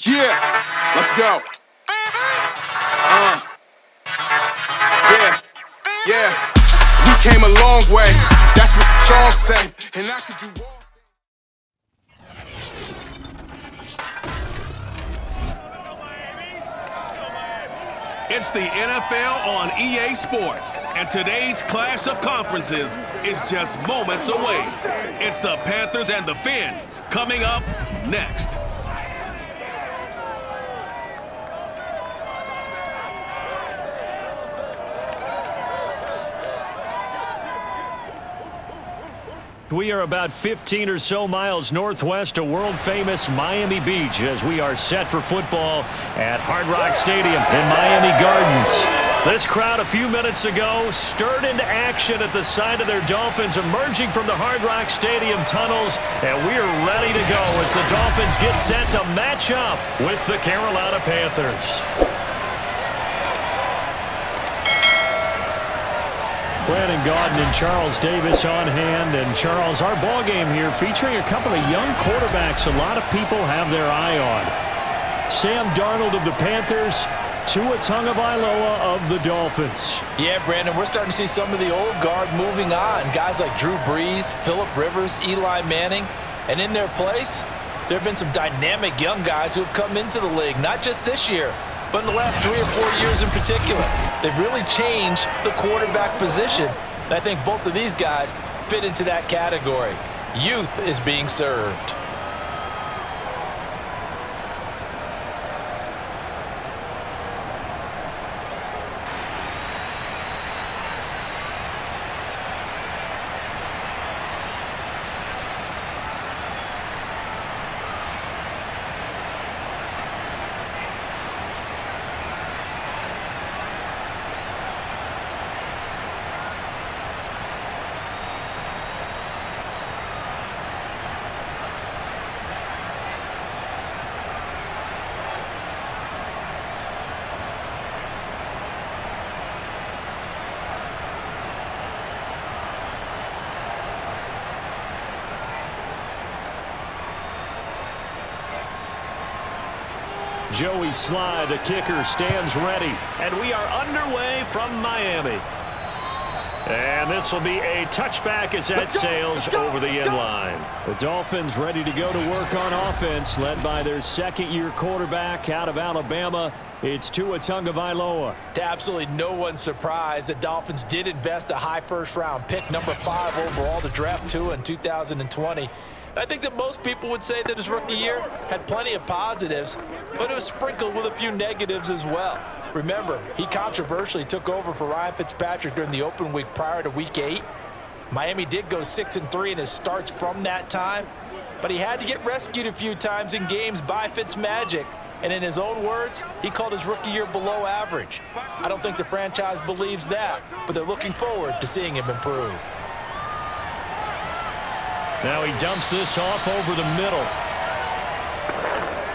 Yeah, let's go. Yeah. We came a long way. That's what the song say. And I could do all. It's the NFL on EA Sports, and today's clash of conferences is just moments away. It's the Panthers and the Fins coming up next. We are about 15 or so miles northwest of world-famous Miami Beach as we are set for football at Hard Rock Stadium in Miami Gardens. This crowd a few minutes ago stirred into action at the side of their Dolphins emerging from the Hard Rock Stadium tunnels, and we are ready to go as the Dolphins get set to match up with the Carolina Panthers. Brandon Gaudin and Charles Davis on hand. And Charles, our ball game here featuring a couple of young quarterbacks a lot of people have their eye on. Sam Darnold of the Panthers, Tua Tagovailoa of the Dolphins. Yeah, Brandon, we're starting to see some of the old guard moving on. Guys like Drew Brees, Phillip Rivers, Eli Manning. And in their place, there have been some dynamic young guys who have come into the league, not just this year, but in the last 3 or 4 years in particular. They've really changed the quarterback position. And I think both of these guys fit into that category. Youth is being served. Joey Sly, the kicker, stands ready. And we are underway from Miami. And this will be a touchback as that sails over the end line. The Dolphins ready to go to work on offense, led by their second-year quarterback out of Alabama. It's Tua Tagovailoa. To absolutely no one's surprise, the Dolphins did invest a high first-round pick, number 5 overall, to draft Tua in 2020. I think that most people would say that his rookie year had plenty of positives, but it was sprinkled with a few negatives as well. Remember, he controversially took over for Ryan Fitzpatrick during the open week prior to Week 8. Miami did go 6-3 in his starts from that time, but he had to get rescued a few times in games by Fitzmagic. And in his own words, he called his rookie year below average. I don't think the franchise believes that, but they're looking forward to seeing him improve. Now he dumps this off over the middle.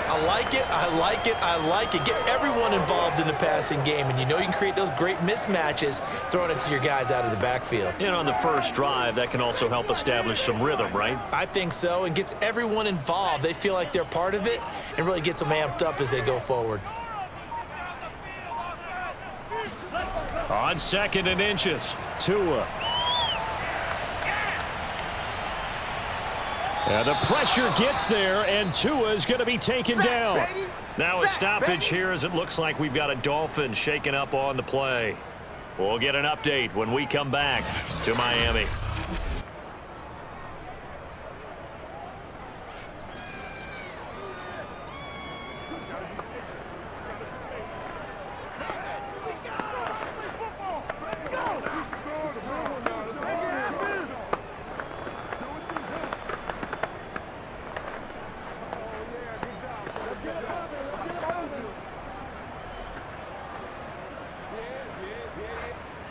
I like it, I like it, I like it. Get everyone involved in the passing game, and you know you can create those great mismatches throwing it to your guys out of the backfield. And on the first drive, that can also help establish some rhythm, right? I think so, and gets everyone involved. They feel like they're part of it, and really gets them amped up as they go forward. On 2nd and inches, Tua. And the pressure gets there, and Tua is going to be taken down. Now a stoppage here as it looks like we've got a Dolphin shaking up on the play. We'll get an update when we come back to Miami.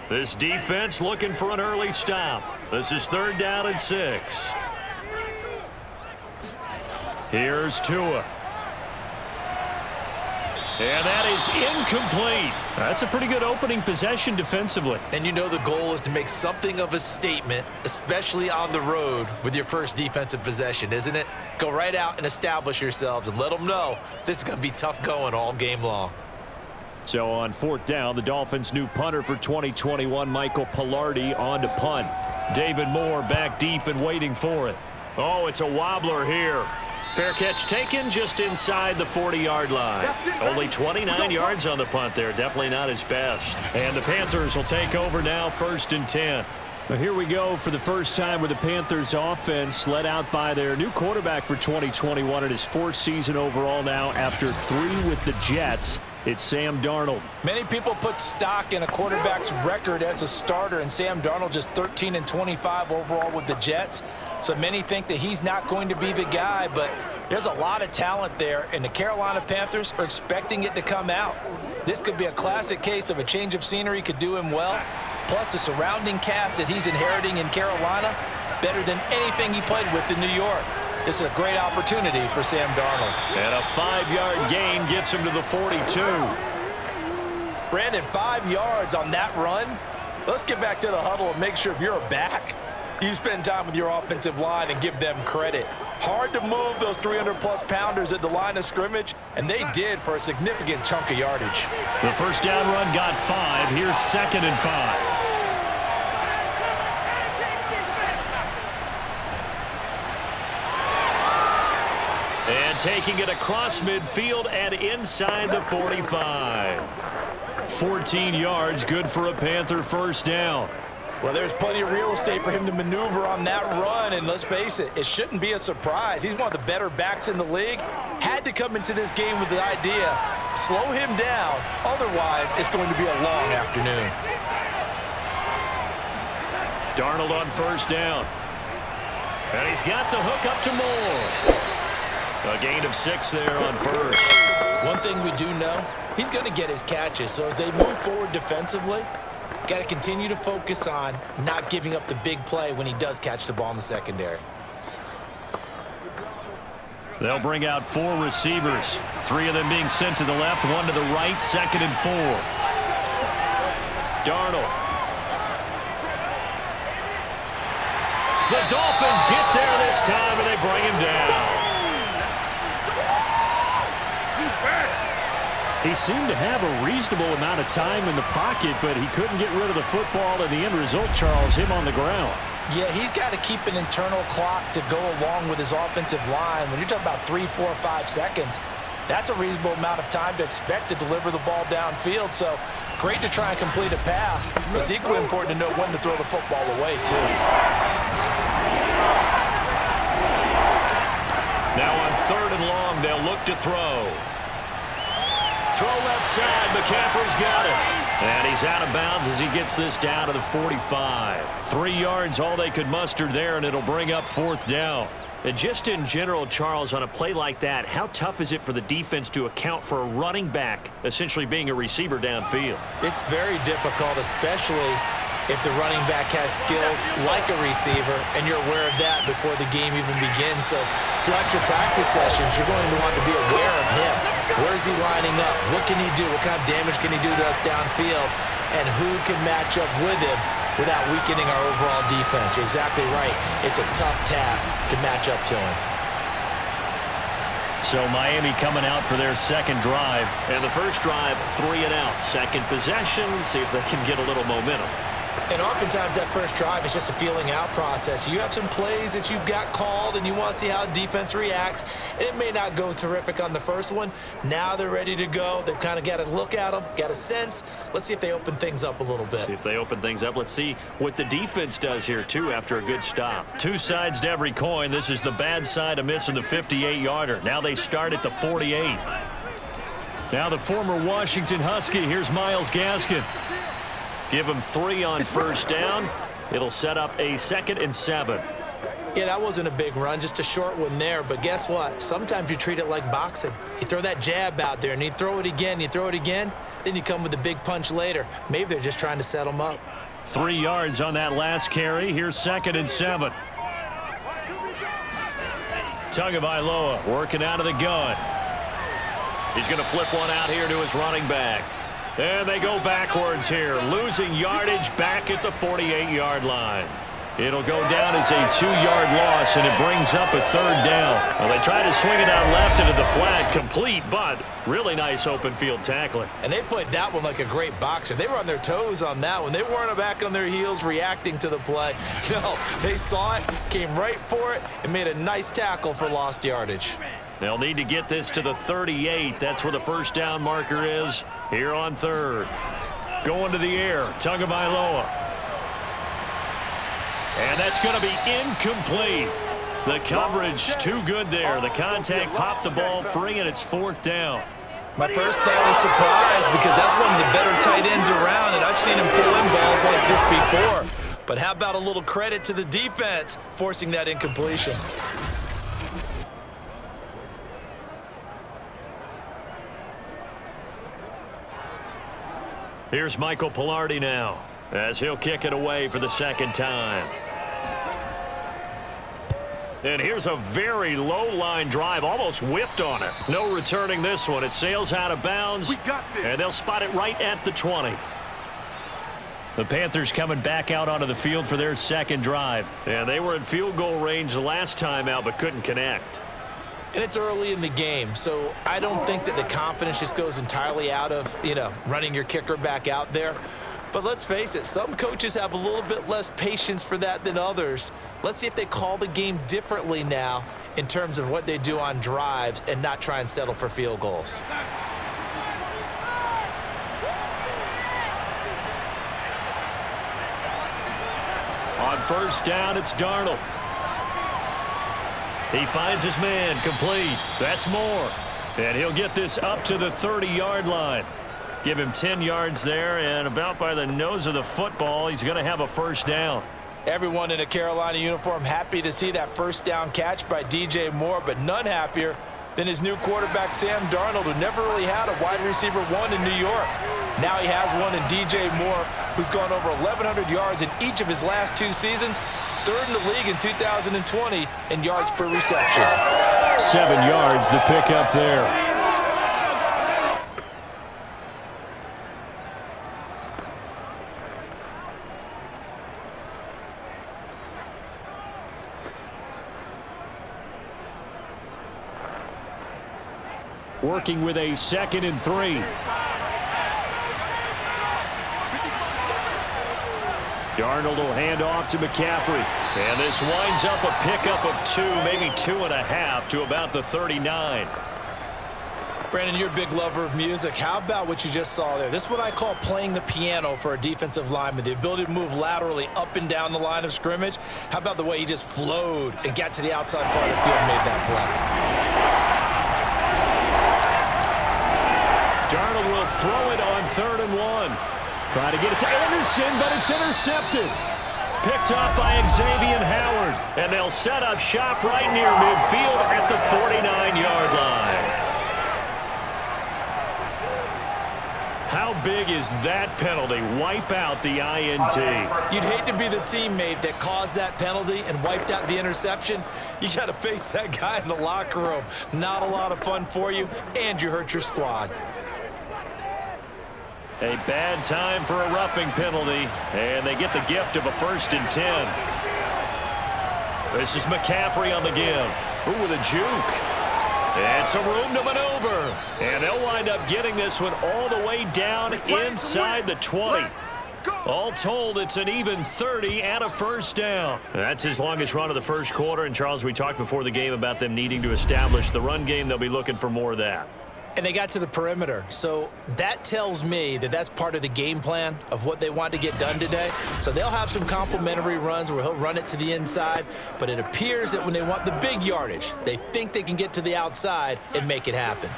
This defense looking for an early stop. This is 3rd down and 6. Here's Tua. And that is incomplete. That's a pretty good opening possession defensively. And you know the goal is to make something of a statement, especially on the road with your first defensive possession, isn't it? Go right out and establish yourselves and let them know this is going to be tough going all game long. So on 4th down, the Dolphins' new punter for 2021, Michael Pilardi, on to punt. David Moore back deep and waiting for it. Oh, it's a wobbler here. Fair catch taken just inside the 40-yard line. Only 29 yards on the punt there. Definitely not his best. And the Panthers will take over now, 1st and 10. Well, here we go for the first time with the Panthers offense led out by their new quarterback for 2021 in his 4th season overall now after 3 with the Jets. It's Sam Darnold. Many people put stock in a quarterback's record as a starter, and Sam Darnold just 13 and 25 overall with the Jets. So many think that he's not going to be the guy, but there's a lot of talent there, and the Carolina Panthers are expecting it to come out. This could be a classic case of a change of scenery could do him well, plus the surrounding cast that he's inheriting in Carolina, better than anything he played with in New York. This is a great opportunity for Sam Darnold. And a 5-yard gain gets him to the 42. Brandon, 5 yards on that run. Let's get back to the huddle and make sure if you're a back, you spend time with your offensive line and give them credit. Hard to move those 300-plus pounders at the line of scrimmage, and they did for a significant chunk of yardage. The first down run got 5. Here's 2nd and 5. And taking it across midfield and inside the 45. 14 yards, good for a Panther first down. Well, there's plenty of real estate for him to maneuver on that run, and let's face it, it shouldn't be a surprise. He's one of the better backs in the league. Had to come into this game with the idea, slow him down, otherwise it's going to be a long afternoon. Darnold on first down. And he's got the hook up to Moore. A gain of 6 there on first. One thing we do know, he's going to get his catches. So as they move forward defensively, got to continue to focus on not giving up the big play when he does catch the ball in the secondary. They'll bring out 4 receivers. 3 of them being sent to the left, 1 to the right, 2nd and 4. Darnold. The Dolphins get there this time, and they bring him down. He seemed to have a reasonable amount of time in the pocket, but he couldn't get rid of the football, and the end result, Charles, him on the ground. Yeah, he's got to keep an internal clock to go along with his offensive line. When you're talking about 3, 4, 5 seconds, that's a reasonable amount of time to expect to deliver the ball downfield. So great to try and complete a pass, but it's equally important to know when to throw the football away, too. Now on 3rd and long, they'll look to throw. Throw left side, McCaffrey's got it. And he's out of bounds as he gets this down to the 45. 3 yards, all they could muster there, and it'll bring up 4th down. And just in general, Charles, on a play like that, how tough is it for the defense to account for a running back essentially being a receiver downfield? It's very difficult, especially if the running back has skills like a receiver, and you're aware of that before the game even begins. So throughout your practice sessions, you're going to want to be aware of him. Where is he lining up? What can he do? What kind of damage can he do to us downfield? And who can match up with him without weakening our overall defense? You're exactly right. It's a tough task to match up to him. So Miami coming out for their 2nd drive. And the first drive, 3 and out. 2nd possession, see if they can get a little momentum. And oftentimes that first drive is just a feeling out process. You have some plays that you've got called and you want to see how defense reacts. It may not go terrific on the first one. Now they're ready to go. They've kind of got to look at them, got a sense. Let's see if they open things up a little bit. See if they open things up. Let's see what the defense does here, too, after a good stop. 2 sides to every coin. This is the bad side of missing the 58-yarder. Now they start at the 48. Now the former Washington Husky. Here's Myles Gaskin. Give him 3 on first down. It'll set up a 2nd and 7. Yeah, that wasn't a big run, just a short one there. But guess what? Sometimes you treat it like boxing. You throw that jab out there, and you throw it again, then you come with a big punch later. Maybe they're just trying to set them up. 3 yards on that last carry. Here's 2nd and 7. Tagovailoa working out of the gun. He's going to flip one out here to his running back. And they go backwards here, losing yardage back at the 48-yard line. It'll go down as a 2-yard loss, and it brings up a 3rd down. Well, they try to swing it out left into the flat, complete, but really nice open field tackling. And they played that one like a great boxer. They were on their toes on that one. They weren't back on their heels reacting to the play. No, they saw it, came right for it, and made a nice tackle for lost yardage. They'll need to get this to the 38. That's where the first down marker is here on 3rd. Going to the air, Tagovailoa. And that's going to be incomplete. The coverage too good there. The contact popped the ball free, and it's 4th down. My first thought was surprise because that's one of the better tight ends around, and I've seen him pull in balls like this before. But how about a little credit to the defense forcing that incompletion? Here's Michael Pilardi now, as he'll kick it away for the 2nd time. And here's a very low-line drive, almost whiffed on it. No returning this one. It sails out of bounds, and they'll spot it right at the 20. The Panthers coming back out onto the field for their 2nd drive. And they were in field goal range the last time out, but couldn't connect. And it's early in the game, so I don't think that the confidence just goes entirely out of, running your kicker back out there. But let's face it, some coaches have a little bit less patience for that than others. Let's see if they call the game differently now in terms of what they do on drives and not try and settle for field goals. On 1st down, it's Darnold. He finds his man, complete. That's more. And he'll get this up to the 30-yard line. Give him 10 yards there, and about by the nose of the football, he's going to have a 1st down. Everyone in a Carolina uniform happy to see that 1st down catch by DJ Moore, but none happier than his new quarterback, Sam Darnold, who never really had a wide receiver 1 in New York. Now he has one in DJ Moore, who's gone over 1,100 yards in each of his last 2 seasons, 3rd in the league in 2020 in yards per reception. 7 yards, the pickup there. Working with a 2nd and 3. Darnold will hand off to McCaffrey. And this winds up a pickup of 2, maybe 2.5 to about the 39. Brandon, you're a big lover of music. How about what you just saw there? This is what I call playing the piano for a defensive lineman. The ability to move laterally up and down the line of scrimmage. How about the way he just flowed and got to the outside part of the field and made that play? Darnold will throw it on 3rd and 1. Try to get it to Anderson, but it's intercepted. Picked up by Xavier Howard. And they'll set up shop right near midfield at the 49-yard line. How big is that penalty? Wipe out the INT. You'd hate to be the teammate that caused that penalty and wiped out the interception. You got to face that guy in the locker room. Not a lot of fun for you, and you hurt your squad. A bad time for a roughing penalty, and they get the gift of a 1st and 10. This is McCaffrey on the give. Ooh, with a juke. And some room to maneuver. And they'll wind up getting this one all the way down inside the 20. All told, it's an even 30 and a 1st down. That's his longest run of the 1st quarter. And, Charles, we talked before the game about them needing to establish the run game. They'll be looking for more of that. And they got to the perimeter. So that tells me that that's part of the game plan of what they want to get done today. So they'll have some complimentary runs where he'll run it to the inside. But it appears that when they want the big yardage, they think they can get to the outside and make it happen.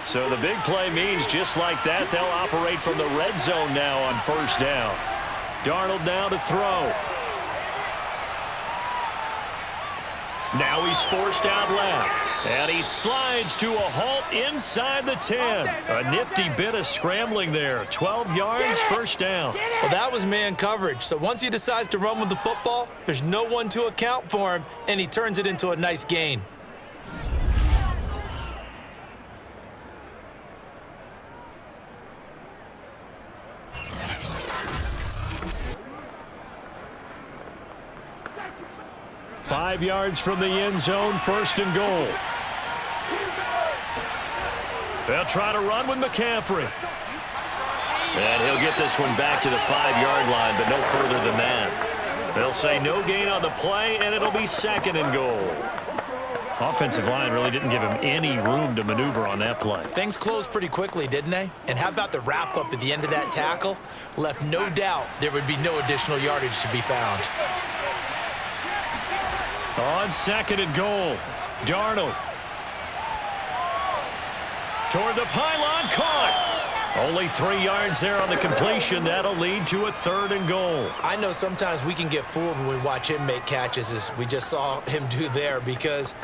So the big play means just like that, they'll operate from the red zone now on 1st down. Darnold now to throw. Now he's forced out left. And he slides to a halt inside the 10. A nifty bit of scrambling there. 12 yards, 1st down. Well, that was man coverage. So once he decides to run with the football, there's no one to account for him, and he turns it into a nice gain. 5 yards from the end zone, first and goal. They'll try to run with McCaffrey. And he'll get this one back to the 5-yard line, but no further than that. They'll say no gain on the play, and it'll be second and goal. Offensive line really didn't give him any room to maneuver on that play. Things closed pretty quickly, didn't they? And how about the wrap-up at the end of that tackle? Left no doubt there would be no additional yardage to be found. On second and goal, Darnold. Toward the pylon, caught. Only 3 yards there on the completion. That'll lead to a third and goal. I know sometimes we can get fooled when we watch him make catches, as we just saw him do there, because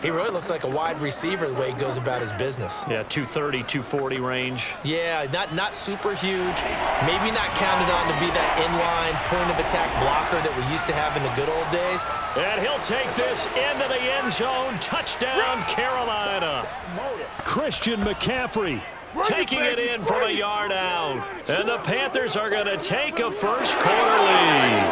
he really looks like a wide receiver the way he goes about his business. Yeah, 230, 240 range. Yeah, not super huge. Maybe not counted on to be that inline point-of-attack blocker that we used to have in the good old days. And he'll take this into the end zone. Touchdown, Carolina. Christian McCaffrey taking it in from a yard out. And the Panthers are going to take a first-quarter lead.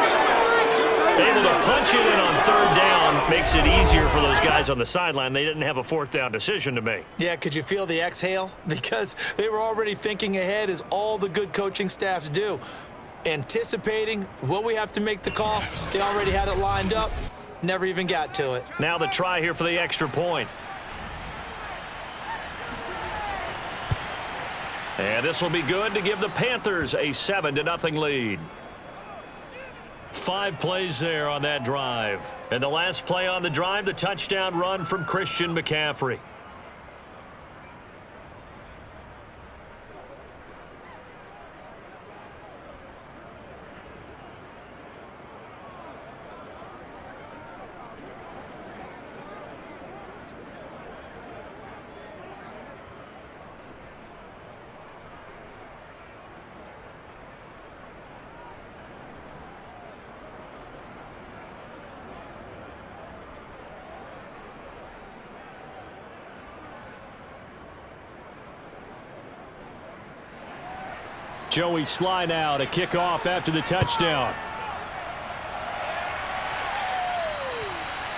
Able to punch it in on third down makes it easier for those guys on the sideline. They didn't have a fourth down decision to make. Yeah, could you feel the exhale? Because they were already thinking ahead, as all the good coaching staffs do. Anticipating, will we have to make the call? They already had it lined up. Never even got to it. Now the try here for the extra point. And this will be good to give the Panthers a 7-0 lead. 5 plays there on that drive. And the last play on the drive, the touchdown run from Christian McCaffrey. Joey Sly now to kick off after the touchdown.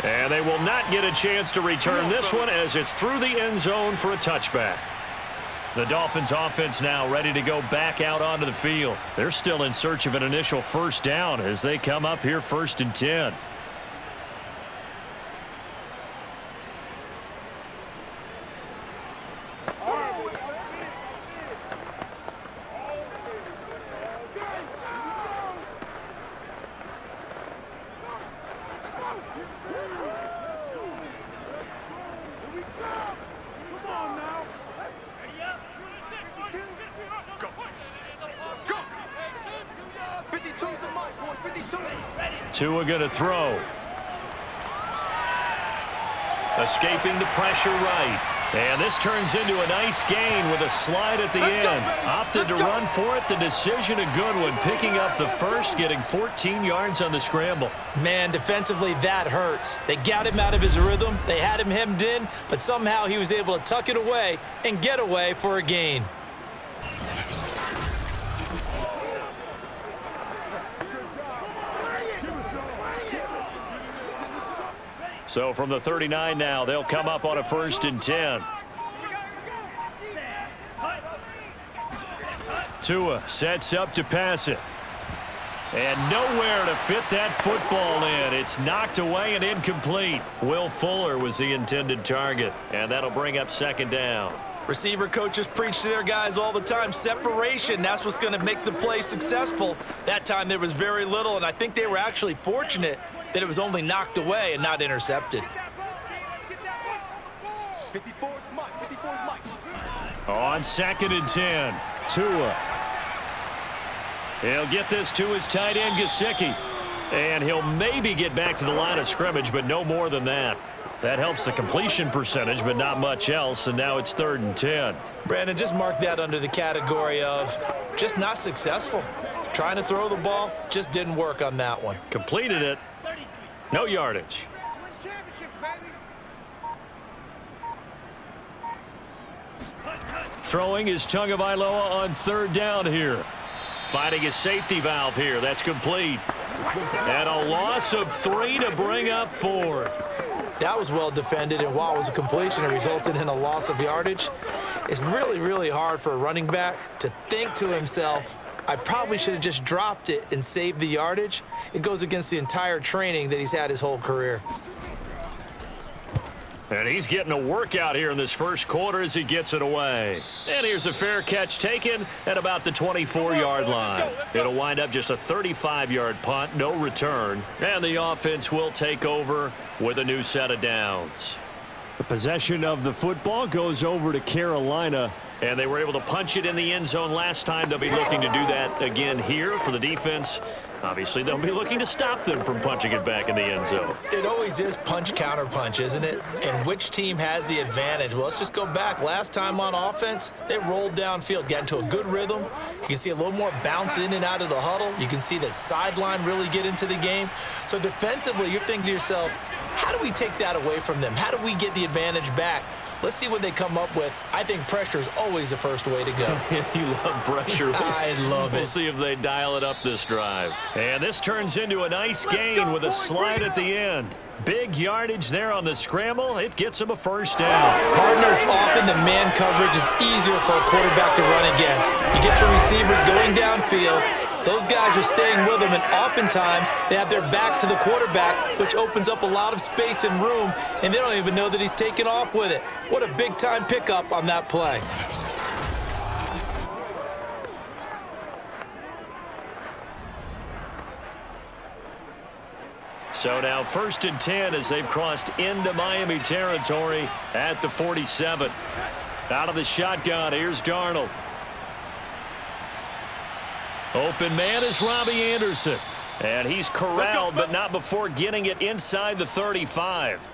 And they will not get a chance to return this one, as it's through the end zone for a touchback. The Dolphins offense now ready to go back out onto the field. They're still in search of an initial first down as they come up here 1st and 10. Tua going to throw. Escaping the pressure right. And this turns into a nice gain with a slide at the end. Opted to run for it. The decision a good one. Picking up the first, getting 14 yards on the scramble. Man, defensively, that hurts. They got him out of his rhythm. They had him hemmed in, but somehow he was able to tuck it away and get away for a gain. So from the 39 now, they'll come up on a 1st and 10. Tua sets up to pass it. And nowhere to fit that football in. It's knocked away and incomplete. Will Fuller was the intended target, and that'll bring up 2nd down. Receiver coaches preach to their guys all the time. Separation, that's what's going to make the play successful. That time there was very little, and I think they were actually fortunate that it was only knocked away and not intercepted. On 2nd and 10, Tua. He'll get this to his tight end, Gesicki. And he'll maybe get back to the line of scrimmage, but no more than that. That helps the completion percentage, but not much else, and now it's 3rd and 10. Brandon, just mark that under the category of just not successful. Trying to throw the ball, just didn't work on that one. Completed it. No yardage. Throwing is Tagovailoa on 3rd down here. Finding his safety valve here. That's complete. And a loss of 3 to bring up 4th. That was well defended, and while it was a completion, it resulted in a loss of yardage. It's really, really hard for a running back to think to himself, I probably should have just dropped it and saved the yardage. It goes against the entire training that he's had his whole career. And he's getting a workout here in this first quarter as he gets it away. And here's a fair catch taken at about the 24-yard line. It'll wind up just a 35-yard punt, no return. And the offense will take over with a new set of downs. The possession of the football goes over to Carolina. And they were able to punch it in the end zone last time. They'll be looking to do that again here for the defense. Obviously, they'll be looking to stop them from punching it back in the end zone. It always is punch, counter punch, isn't it? And which team has the advantage? Well, let's just go back. Last time on offense, they rolled downfield, got into a good rhythm. You can see a little more bounce in and out of the huddle. You can see the sideline really get into the game. So defensively, you're thinking to yourself, how do we take that away from them? How do we get the advantage back? Let's see what they come up with. I think pressure is always the first way to go. You love pressure. I love it. We'll see if they dial it up this drive. And this turns into a nice gain with a slide at the end. Big yardage there on the scramble. It gets him a first down. Partner, it's often the man coverage is easier for a quarterback to run against. You get your receivers going downfield. Those guys are staying with them, and oftentimes they have their back to the quarterback, which opens up a lot of space and room, and they don't even know that he's taken off with it. What a big-time pickup on that play. So now 1st and 10 as they've crossed into Miami territory at the 47. Out of the shotgun, here's Darnold. Open man is Robbie Anderson. And he's corralled, but not before getting it inside the 35.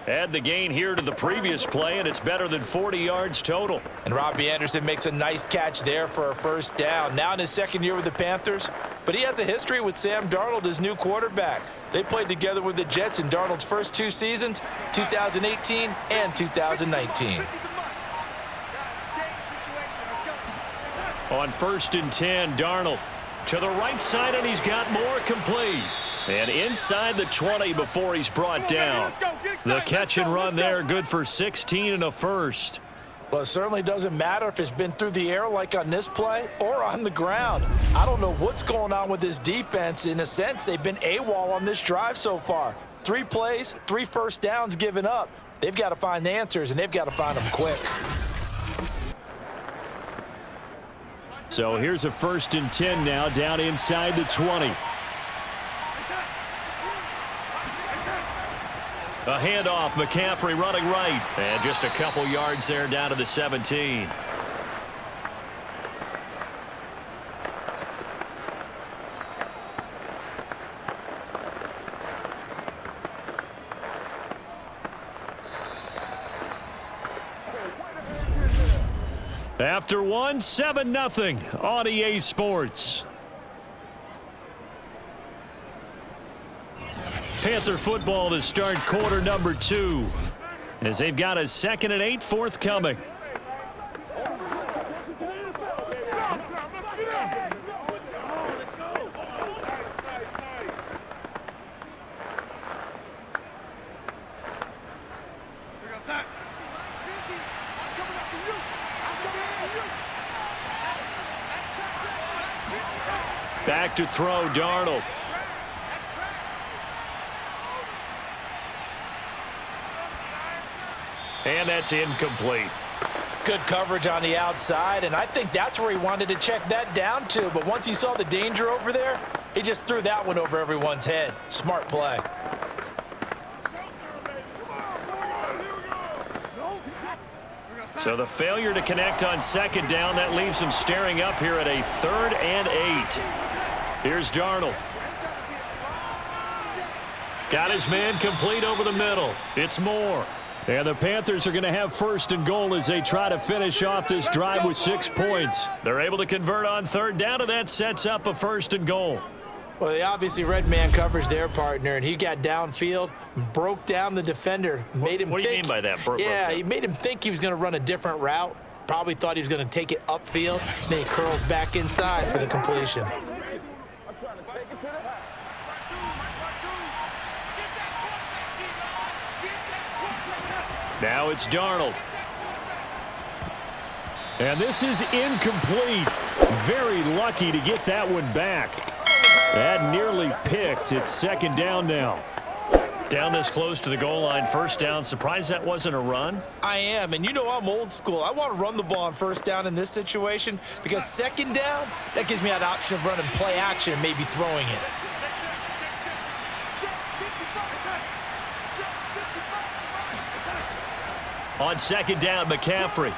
Add the gain here to the previous play, and it's better than 40 yards total. And Robbie Anderson makes a nice catch there for a first down. Now in his second year with the Panthers, but he has a history with Sam Darnold, his new quarterback. They played together with the Jets in Darnold's first 2 seasons, 2018 and 2019. On 1st and 10, Darnold to the right side, and he's got more complete. And inside the 20 before he's brought down. The catch and run there, good for 16 and a first. Well, it certainly doesn't matter if it's been through the air like on this play or on the ground. I don't know what's going on with this defense. In a sense, they've been AWOL on this drive so far. 3 plays, 3 first downs given up. They've got to find the answers, and they've got to find them quick. So here's a 1st and 10 now, down inside the 20. A handoff, McCaffrey running right. And just a couple yards there down to the 17. After 1, 7-0 on EA Sports. Panther football to start quarter number 2 as they've got a 2nd and 8 forthcoming. Back to throw, Darnold. And that's incomplete. Good coverage on the outside, and I think that's where he wanted to check that down to. But once he saw the danger over there, he just threw that one over everyone's head. Smart play. So the failure to connect on 2nd down, that leaves him staring up here at a 3rd and 8. Here's Darnold. Got his man complete over the middle. It's Moore. And the Panthers are going to have 1st and goal as they try to finish off this drive with 6 points. They're able to convert on 3rd down, and that sets up a 1st and goal. Well, they obviously read man coverage their partner, and he got downfield, broke down the defender, made him What do you mean by that? Yeah, he made him think he was going to run a different route. Probably thought he was going to take it upfield. Then he curls back inside for the completion. Now it's Darnold. And this is incomplete. Very lucky to get that one back. That nearly picked. It's second down now. Down this close to the goal line, first down. Surprised that wasn't a run? I am, and you know I'm old school. I want to run the ball on first down in this situation because second down, that gives me that option of running play action and maybe throwing it. On second down, McCaffrey.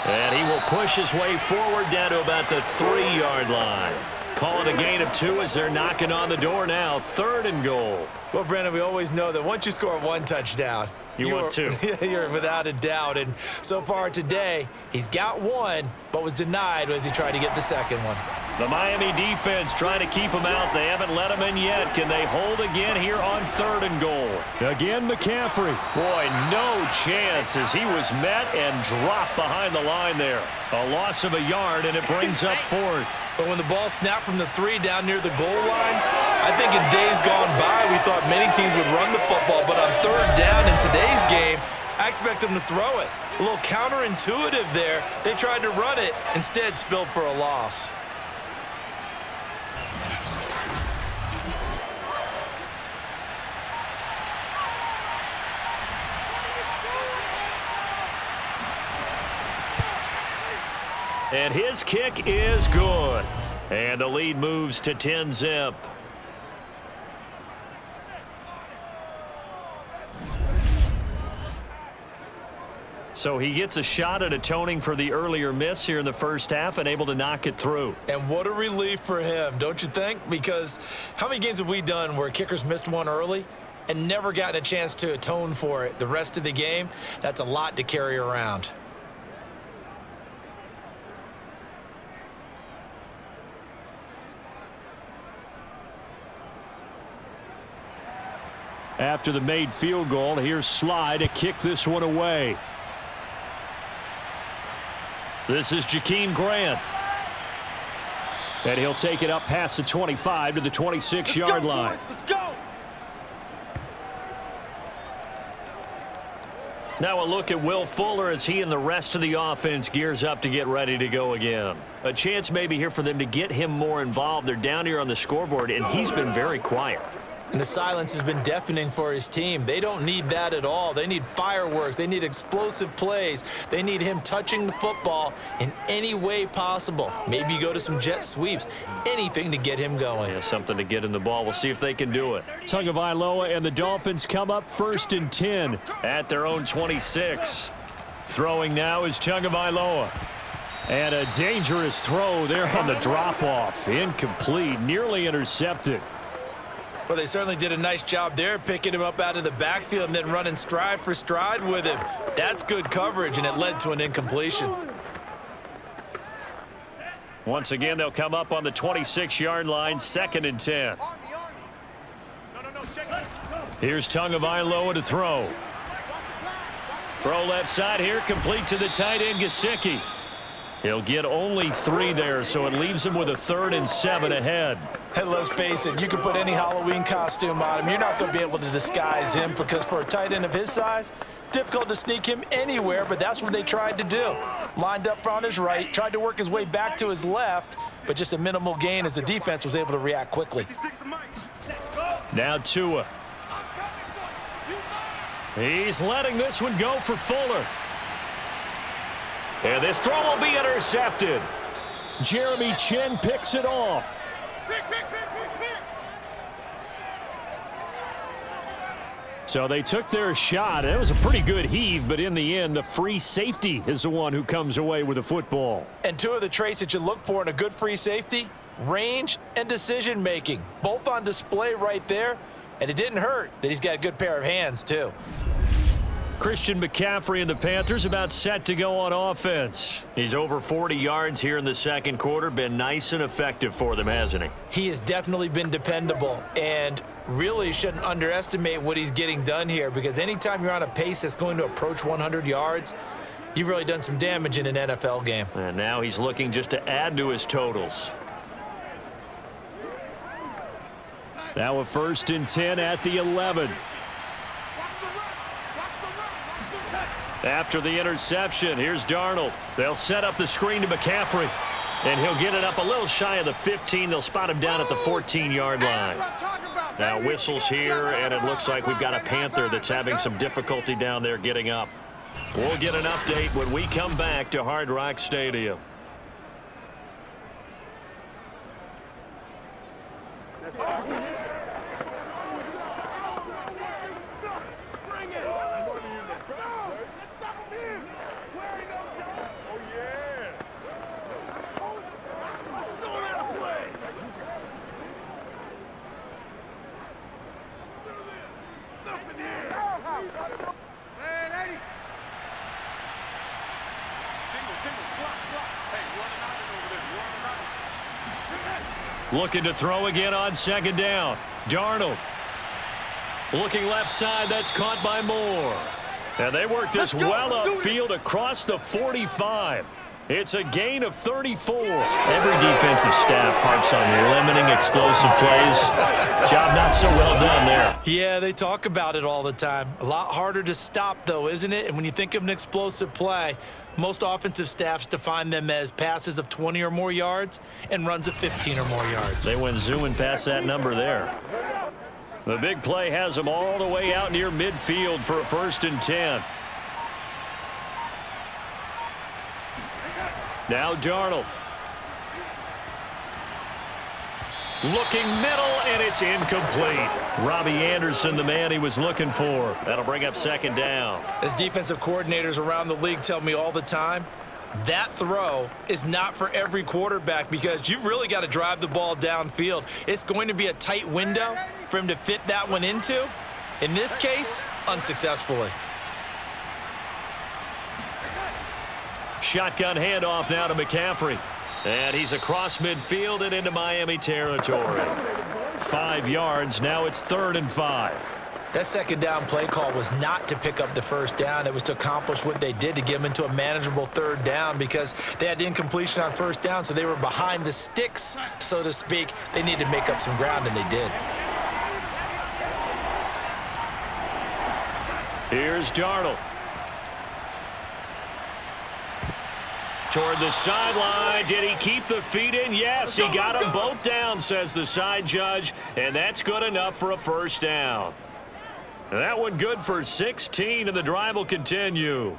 And he will push his way forward down to about the 3-yard line. Call it a gain of 2 as they're knocking on the door now. 3rd and goal. Well, Brandon, we always know that once you score 1 touchdown, you want 2. You're without a doubt. And so far today, he's got 1, but was denied as he tried to get the second one. The Miami defense trying to keep him out. They haven't let him in yet. Can they hold again here on 3rd and goal? Again, McCaffrey. Boy, no chance as he was met and dropped behind the line there. A loss of a yard, and it brings up 4th. But when the ball snapped from the 3 down near the goal line, I think in days gone by, we thought many teams would run the football. But on 3rd down in today's game, I expect them to throw it. A little counterintuitive there. They tried to run it, instead spilled for a loss. And his kick is good. And the lead moves to 10-zip. So he gets a shot at atoning for the earlier miss here in the first half and able to knock it through. And what a relief for him, don't you think? Because how many games have we done where kickers missed one early and never gotten a chance to atone for it the rest of the game? That's a lot to carry around. After the made field goal, here's Sly to kick this one away. This is Jakeem Grant. And he'll take it up past the 25 to the 26-yard line. Let's go! Now a look at Will Fuller as he and the rest of the offense gears up to get ready to go again. A chance maybe here for them to get him more involved. They're down here on the scoreboard, and he's been very quiet. And the silence has been deafening for his team. They don't need that at all. They need fireworks. They need explosive plays. They need him touching the football in any way possible. Maybe go to some jet sweeps. Anything to get him going. Yeah, something to get in the ball. We'll see if they can do it. Tagovailoa and the Dolphins come up 1st and 10 at their own 26. Throwing now is Tagovailoa. And a dangerous throw there on the drop-off. Incomplete, nearly intercepted. Well, they certainly did a nice job there, picking him up out of the backfield and then running stride for stride with him. That's good coverage, and it led to an incompletion. Once again, they'll come up on the 26-yard line, 2nd and 10. Here's Tagovailoa to throw. Throw left side here, complete to the tight end, Gesicki. He'll get only 3 there, so it leaves him with a 3rd and 7 ahead. And let's face it, you can put any Halloween costume on him. You're not going to be able to disguise him because for a tight end of his size, difficult to sneak him anywhere, but that's what they tried to do. Lined up on his right, tried to work his way back to his left, but just a minimal gain as the defense was able to react quickly. Now Tua. He's letting this one go for Fuller. And this throw will be intercepted. Jeremy Chin picks it off. So they took their shot. It was a pretty good heave, but in the end, the free safety is the one who comes away with the football. And 2 of the traits that you look for in a good free safety, range and decision-making, both on display right there. And it didn't hurt that he's got a good pair of hands, too. Christian McCaffrey and the Panthers about set to go on offense. He's over 40 yards here in the second quarter. Been nice and effective for them, hasn't he? He has definitely been dependable and really shouldn't underestimate what he's getting done here because anytime you're on a pace that's going to approach 100 yards, you've really done some damage in an NFL game. And now he's looking just to add to his totals. Now a 1st and 10 at the 11. After the interception, here's Darnold. They'll set up the screen to McCaffrey. And he'll get it up a little shy of the 15. They'll spot him down at the 14-yard line. Now whistles here, and it looks like we've got a Panther that's having some difficulty down there getting up. We'll get an update when we come back to Hard Rock Stadium. Looking to throw again on second down. Darnold. Looking left side. That's caught by Moore. And they work this well upfield across the 45. It's a gain of 34. Every defensive staff harps on limiting explosive plays. Job not so well done there. Yeah, they talk about it all the time. A lot harder to stop, though, isn't it? And when you think of an explosive play, most offensive staffs define them as passes of 20 or more yards and runs of 15 or more yards. They went zooming past that number there. The big play has them all the way out near midfield for a 1st and 10. Now Darnold. Looking middle, and it's incomplete. Robbie Anderson, the man he was looking for. That'll bring up second down. As defensive coordinators around the league tell me all the time, that throw is not for every quarterback because you've really got to drive the ball downfield. It's going to be a tight window for him to fit that one into. In this case, unsuccessfully. Shotgun handoff now to McCaffrey. And he's across midfield and into Miami territory. 5 yards. Now it's 3rd and 5. That second down play call was not to pick up the first down. It was to accomplish what they did to get them into a manageable 3rd down because they had incompletion on 1st down, so they were behind the sticks, so to speak. They needed to make up some ground, and they did. Here's Darnold. Toward the sideline. Did he keep the feet in? Yes, he got them both down, says the side judge, and that's good enough for a 1st down. That one good for 16, and the drive will continue.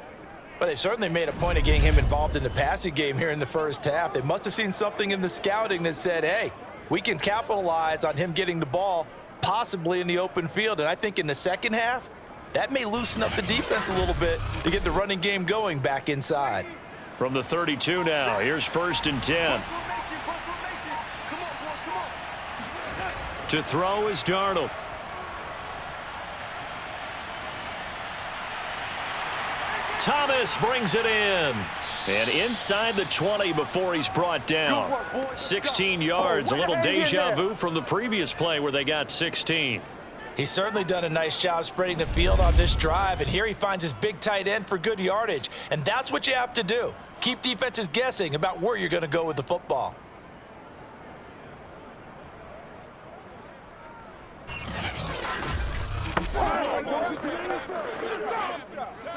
But they certainly made a point of getting him involved in the passing game here in the first half. They must have seen something in the scouting that said, hey, we can capitalize on him getting the ball possibly in the open field. And I think in the second half, that may loosen up the defense a little bit to get the running game going back inside. From the 32 now, here's 1st and 10. To throw is Darnold. Thomas brings it in. And inside the 20 before he's brought down. 16 yards, a little deja vu from the previous play where they got 16. He's certainly done a nice job spreading the field on this drive, and here he finds his big tight end for good yardage. And that's what you have to do. Keep defenses guessing about where you're going to go with the football.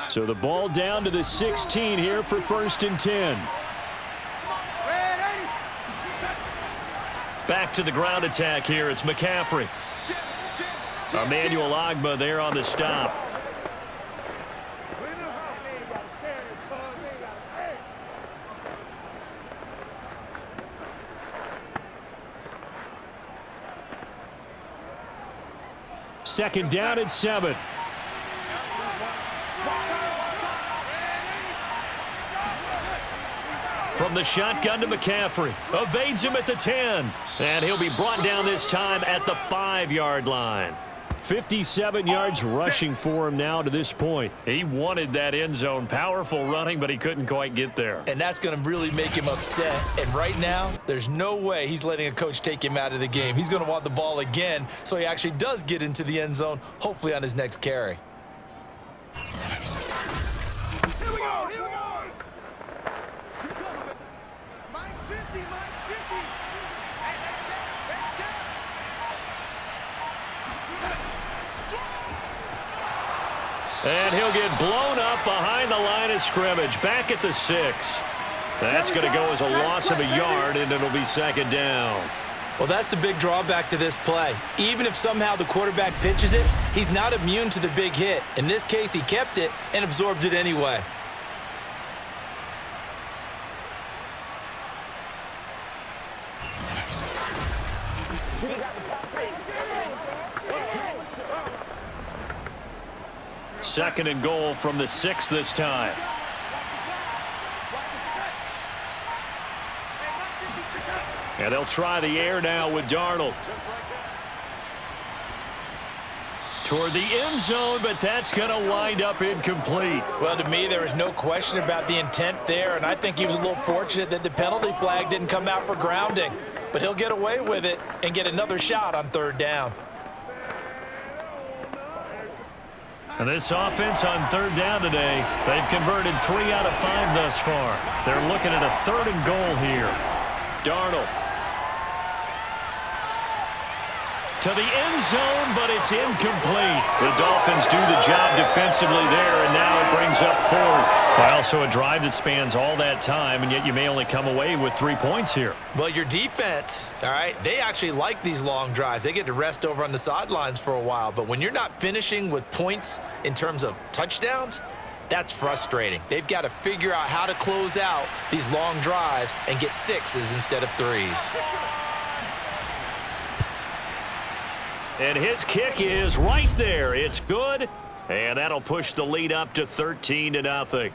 So the ball down to the 16 here for 1st and 10. Back to the ground attack here. It's McCaffrey. Emmanuel Ogbah there on the stop. Second down at 7. From the shotgun to McCaffrey. Evades him at the 10. And he'll be brought down this time at the 5-yard line. 57 yards rushing for him now to this point. He wanted that end zone. Powerful running, but he couldn't quite get there. And that's going to really make him upset. And right now, there's no way he's letting a coach take him out of the game. He's going to want the ball again, so he actually does get into the end zone, hopefully on his next carry. Here we go, here we go. Mine's 50, mine's 50. Hey, let's go. And he'll get blown up behind the of scrimmage, back at the 6. That's going to go as a loss of a yard, and it'll be second down. Well, that's the big drawback to this play. Even if somehow the quarterback pitches it, he's not immune to the big hit. In this case, he kept it and absorbed it anyway. Second and goal from the 6 this time. And they'll try the air now with Darnold. Toward the end zone, but that's going to wind up incomplete. Well, to me, there was no question about the intent there, and I think he was a little fortunate that the penalty flag didn't come out for grounding. But he'll get away with it and get another shot on third down. And this offense on third down today, they've converted 3 out of 5 thus far. They're looking at a third and goal here. Darnold. To the end zone, but it's incomplete. The Dolphins do the job defensively there, and now it brings up 4th. Well, also a drive that spans all that time, and yet you may only come away with 3 points here. Well, your defense, all right, they actually like these long drives. They get to rest over on the sidelines for a while, but when you're not finishing with points in terms of touchdowns, that's frustrating. They've got to figure out how to close out these long drives and get 6s instead of 3s. And his kick is right there. It's good, and that'll push the lead up to 13-0.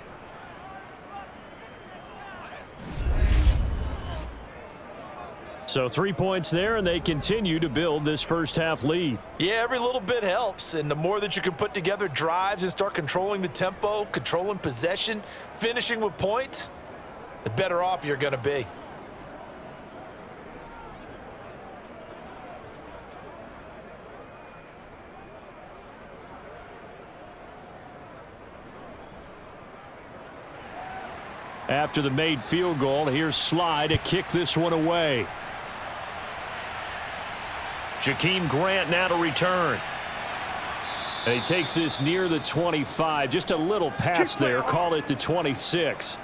So 3 points there, and they continue to build this first half lead. Yeah, every little bit helps, and the more that you can put together drives and start controlling the tempo, controlling possession, finishing with points, the better off you're going to be. After the made field goal, here's Sly to kick this one away. Jakeem Grant now to return. And he takes this near the 25. Just a little pass there. Call it the 26.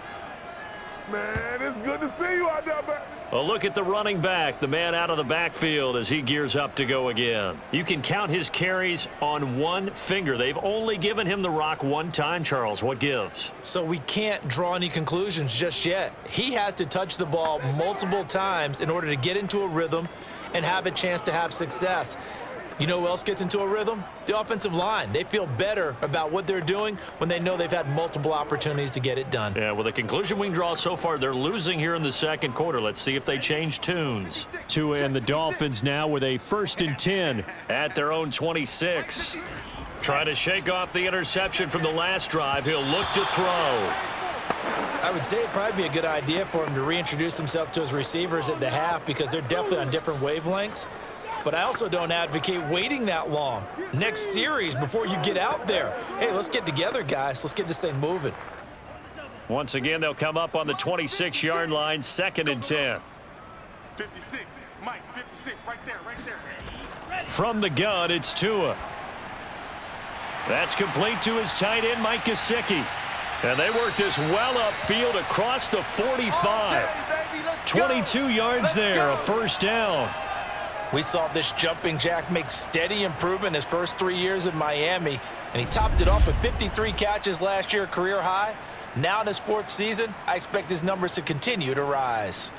Man, it's good to see you out there, man. Well, look at the running back, the man out of the backfield as he gears up to go again. You can count his carries on one finger. They've only given him the rock one time, Charles. What gives? So we can't draw any conclusions just yet. He has to touch the ball multiple times in order to get into a rhythm and have a chance to have success. You know who else gets into a rhythm? The offensive line. They feel better about what they're doing when they know they've had multiple opportunities to get it done. Yeah, well, the conclusion we can draw so far, they're losing here in the second quarter. Let's see if they change tunes. Tua and the Dolphins now with a 1st and 10 at their own 26. Trying to shake off the interception from the last drive. He'll look to throw. I would say it'd probably be a good idea for him to reintroduce himself to his receivers at the half because they're definitely on different wavelengths. But I also don't advocate waiting that long. Next series before you get out there. Hey, let's get together, guys. Let's get this thing moving. Once again, they'll come up on the 26-yard line, 2nd and 10. 56, Mike, 56, right there. From the gun, it's Tua. That's complete to his tight end, Mike Gesicki. And they work this well upfield across the 45. 22 yards there, a 1st down. We saw this jumping jack make steady improvement his first 3 years in Miami, and he topped it off with 53 catches last year, career high. Now in his 4th season, I expect his numbers to continue to rise.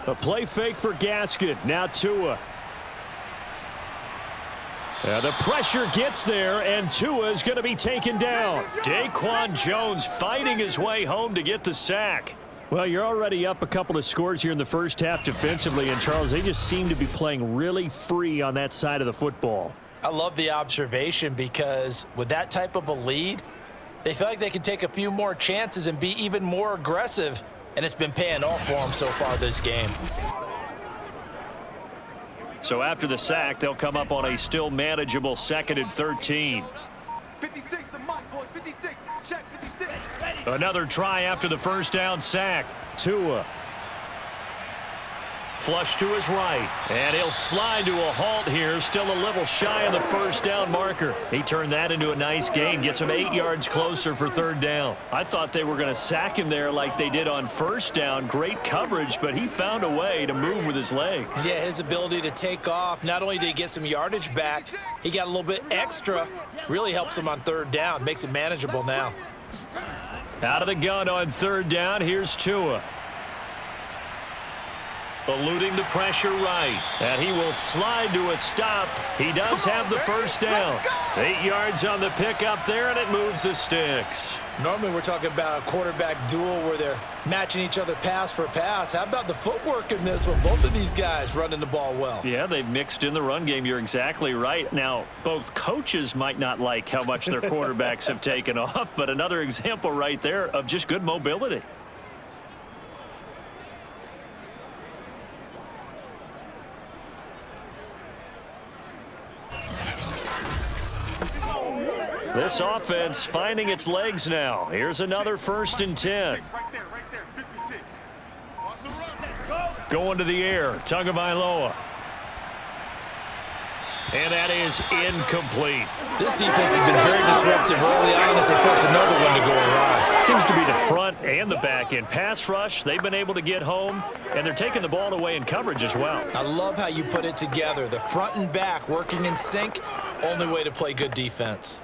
A play fake for Gaskin. Now Tua. The pressure gets there, and Tua is going to be taken down. Daquan Jones fighting his way home to get the sack. Well, you're already up a couple of scores here in the first half defensively, and Charles, they just seem to be playing really free on that side of the football. I love the observation because with that type of a lead, they feel like they can take a few more chances and be even more aggressive. And it's been paying off for them so far this game. So after the sack, they'll come up on a still manageable 2nd and 13. 56, the Mike boys, 56, check, 56. Another try after the first down sack. Tua. Flush to his right, and he'll slide to a halt here, still a little shy of the first down marker. He turned that into a nice gain, gets him 8 yards closer for third down. I thought they were going to sack him there like they did on first down. Great coverage, but he found a way to move with his legs. Yeah, his ability to take off, not only did he get some yardage back, he got a little bit extra. Really helps him on third down, makes it manageable now. Out of the gun on third down, here's Tua. Eluding the pressure right, and he will slide to a stop. He does have the first down. 8 yards on the pickup there, and it moves the sticks. Normally we're talking about a quarterback duel where they're matching each other pass for pass. How about the footwork in this one? Both of these guys running the ball well. Yeah, they've mixed in the run game. You're exactly right. Now, both coaches might not like how much their quarterbacks have taken off, but another example right there of just good mobility. This offense finding its legs now. Here's another 1st and 10. Going to the air, Tagovailoa. And that is incomplete. This defense has been very disruptive early on as they force another one to go awry. Seems to be the front and the back end. Pass rush, they've been able to get home, and they're taking the ball away in coverage as well. I love how you put it together. The front and back working in sync, only way to play good defense.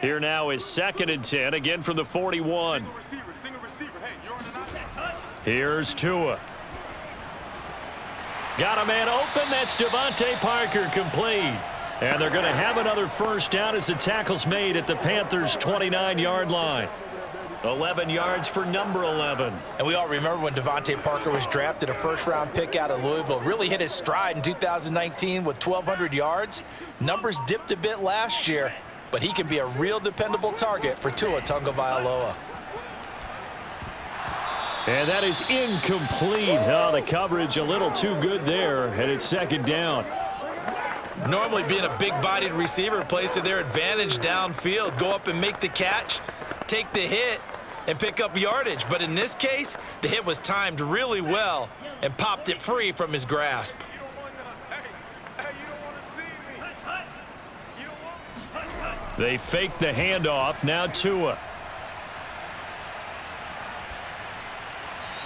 Here now is 2nd and 10, again from the 41. Here's Tua. Got a man open. That's Devontae Parker, complete. And they're going to have another first down as the tackle's made at the Panthers' 29-yard line. 11 yards for number 11. And we all remember when Devontae Parker was drafted, a first-round pick out of Louisville. Really hit his stride in 2019 with 1,200 yards. Numbers dipped a bit last year, but he can be a real dependable target for Tua Tagovailoa. And that is incomplete. Oh, the coverage a little too good there, and it's 2nd down. Normally being a big-bodied receiver plays to their advantage downfield. Go up and make the catch, take the hit, and pick up yardage. But in this case, the hit was timed really well and popped it free from his grasp. They fake the handoff. Now Tua.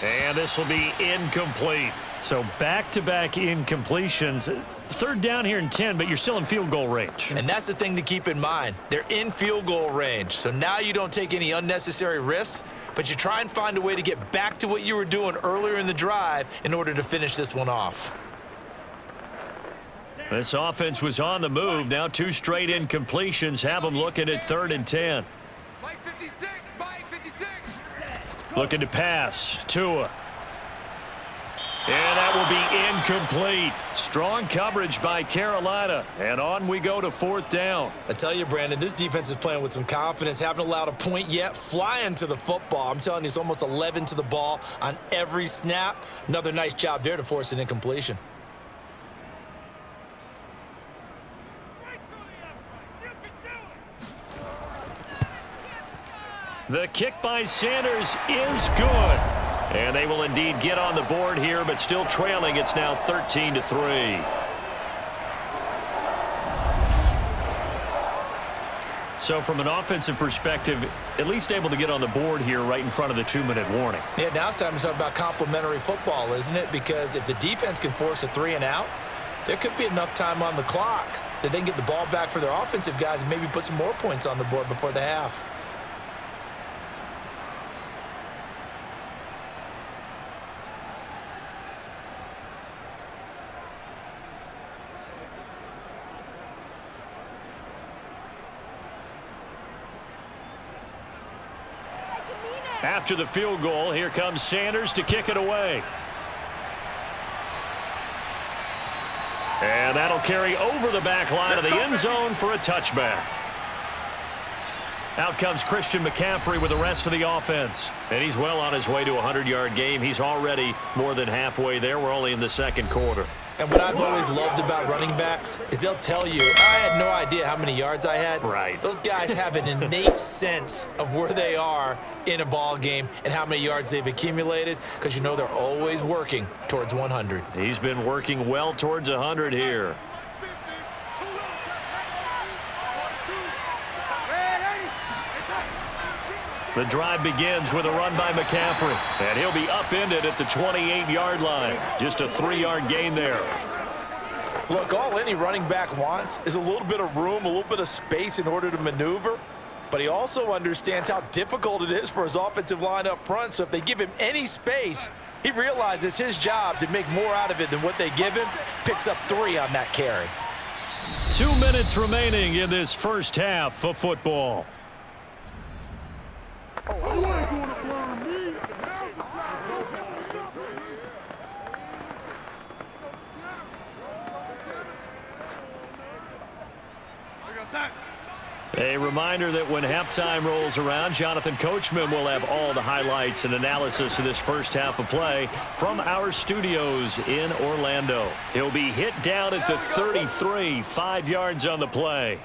And this will be incomplete. So back-to-back incompletions. 3rd down here and 10, but you're still in field goal range. And that's the thing to keep in mind. They're in field goal range. So now you don't take any unnecessary risks, but you try and find a way to get back to what you were doing earlier in the drive in order to finish this one off. This offense was on the move. Now 2 straight incompletions have them looking at 3rd and 10. Mike 56, Mike 56. Looking to pass. Tua. And that will be incomplete. Strong coverage by Carolina. And on we go to 4th down. I tell you, Brandon, this defense is playing with some confidence. Haven't allowed a point yet. Flying to the football. I'm telling you, it's almost 11 to the ball on every snap. Another nice job there to force an incompletion. The kick by Sanders is good. And they will indeed get on the board here, but still trailing. It's now 13-3. So from an offensive perspective, at least able to get on the board here right in front of the 2-minute warning. Yeah, now it's time to talk about complementary football, isn't it? Because if the defense can force a 3-and-out, there could be enough time on the clock that they can get the ball back for their offensive guys and maybe put some more points on the board before the half. After the field goal, here comes Sanders to kick it away. And that'll carry over the back line of the end zone for a touchback. Out comes Christian McCaffrey with the rest of the offense. And he's well on his way to a 100-yard game. He's already more than halfway there. We're only in the 2nd quarter. And what I've always loved about running backs is they'll tell you, I had no idea how many yards I had. Right. Those guys have an innate sense of where they are in a ball game and how many yards they've accumulated, because you know they're always working towards 100. He's been working well towards 100 here. The drive begins with a run by McCaffrey, and he'll be upended at the 28-yard line. Just a 3-yard gain there. Look, all any running back wants is a little bit of room, a little bit of space in order to maneuver, but he also understands how difficult it is for his offensive line up front, so if they give him any space, he realizes his job to make more out of it than what they give him, picks up 3 on that carry. 2 minutes remaining in this first half of football. A reminder that when halftime rolls around, Jonathan Coachman will have all the highlights and analysis of this first half of play from our studios in Orlando. He'll be hit down at the 33, 5 yards on the play.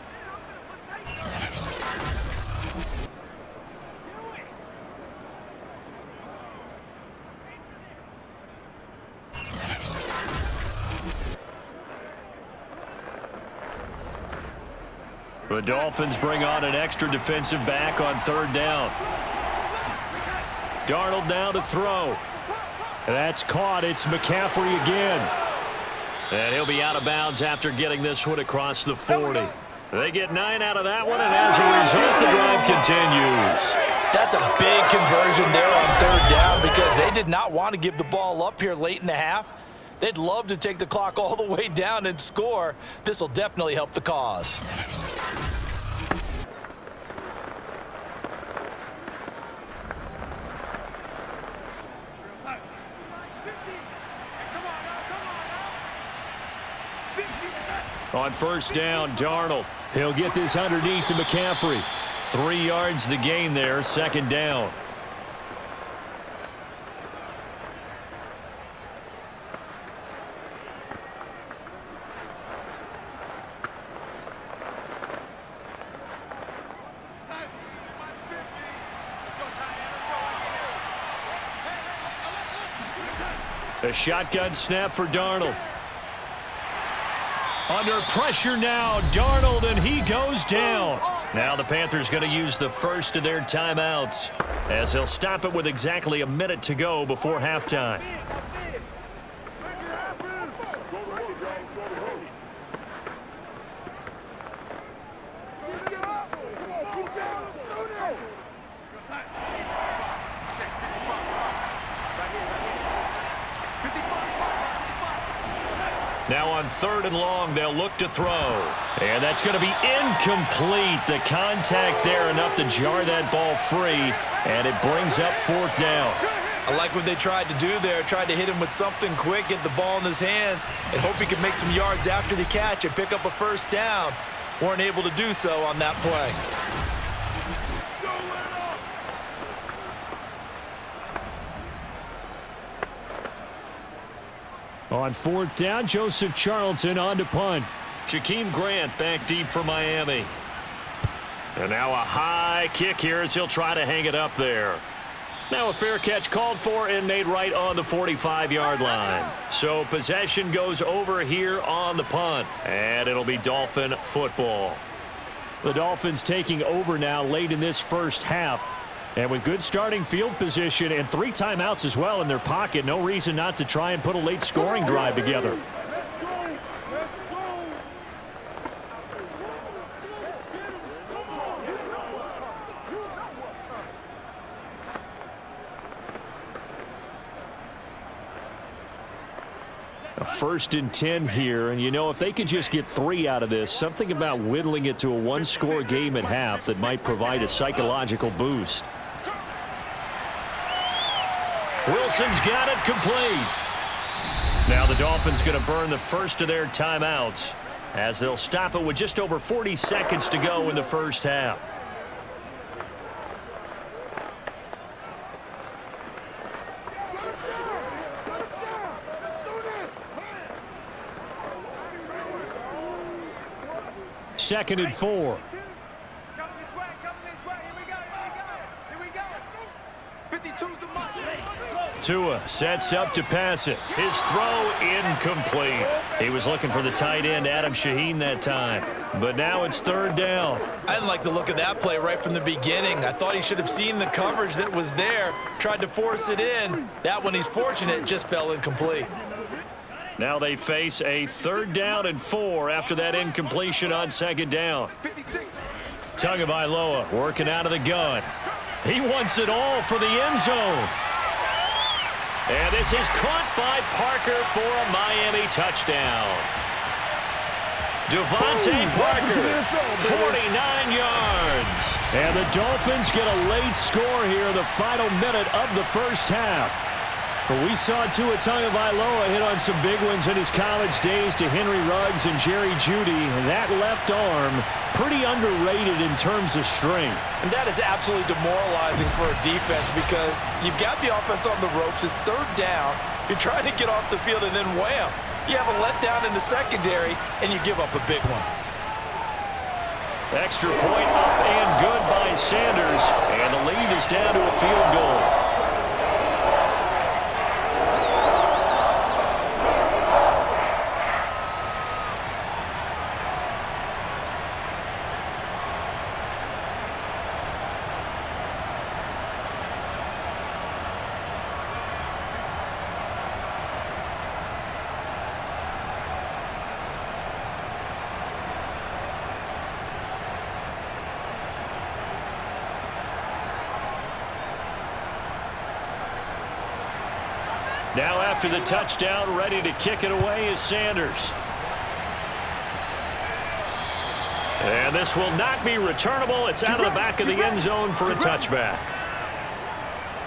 The Dolphins bring on an extra defensive back on 3rd down. Darnold now to throw. That's caught. It's McCaffrey again. And he'll be out of bounds after getting this one across the 40. They get 9 out of that one, and as a result, the drive continues. That's a big conversion there on 3rd down because they did not want to give the ball up here late in the half. They'd love to take the clock all the way down and score. This will definitely help the cause. On 1st down, Darnold. He'll get this underneath to McCaffrey. 3 yards the gain there, 2nd down. A shotgun snap for Darnold. Under pressure now, Darnold, and he goes down. Now the Panthers going to use the first of their timeouts, as they'll stop it with exactly a minute to go before halftime. Now on 3rd and long, they'll look to throw. And that's going to be incomplete. The contact there enough to jar that ball free, and it brings up 4th down. I like what they tried to do there, tried to hit him with something quick, get the ball in his hands, and hope he could make some yards after the catch and pick up a 1st down. Weren't able to do so on that play. On 4th down, Joseph Charlton on to punt. Jakeem Grant back deep for Miami. And now a high kick here as he'll try to hang it up there. Now a fair catch called for and made right on the 45-yard line. So possession goes over here on the punt, and it'll be Dolphin football. The Dolphins taking over now late in this first half. And with good starting field position and 3 timeouts as well in their pocket, no reason not to try and put a late scoring drive together. A 1st and 10 here, and you know, if they could just get 3 out of this, something about whittling it to a 1-score game at half that might provide a psychological boost. Wilson's got it complete. Now the Dolphins going to burn the first of their timeouts as they'll stop it with just over 40 seconds to go in the first half. 2nd and 4. Tua sets up to pass it. His throw incomplete. He was looking for the tight end, Adam Shaheen, that time. But now it's 3rd down. I didn't like the look of that play right from the beginning. I thought he should have seen the coverage that was there, tried to force it in. That one, he's fortunate, just fell incomplete. Now they face a 3rd down and 4 after that incompletion on 2nd down. Tagovailoa working out of the gun. He wants it all for the end zone. And this is caught by Parker for a Miami touchdown. Devontae Parker, 49 yards. And the Dolphins get a late score here in the final minute of the first half. But we saw Tua Tagovailoa hit on some big ones in his college days to Henry Ruggs and Jerry Jeudy. That left arm, pretty underrated in terms of strength. And that is absolutely demoralizing for a defense because you've got the offense on the ropes. It's 3rd down. You're trying to get off the field, and then wham, you have a letdown in the secondary, and you give up a big one. Extra point up and good by Sanders. And the lead is down to a field goal. Now after the touchdown, ready to kick it away is Sanders. And this will not be returnable. It's out of the back of the end zone for a touchback.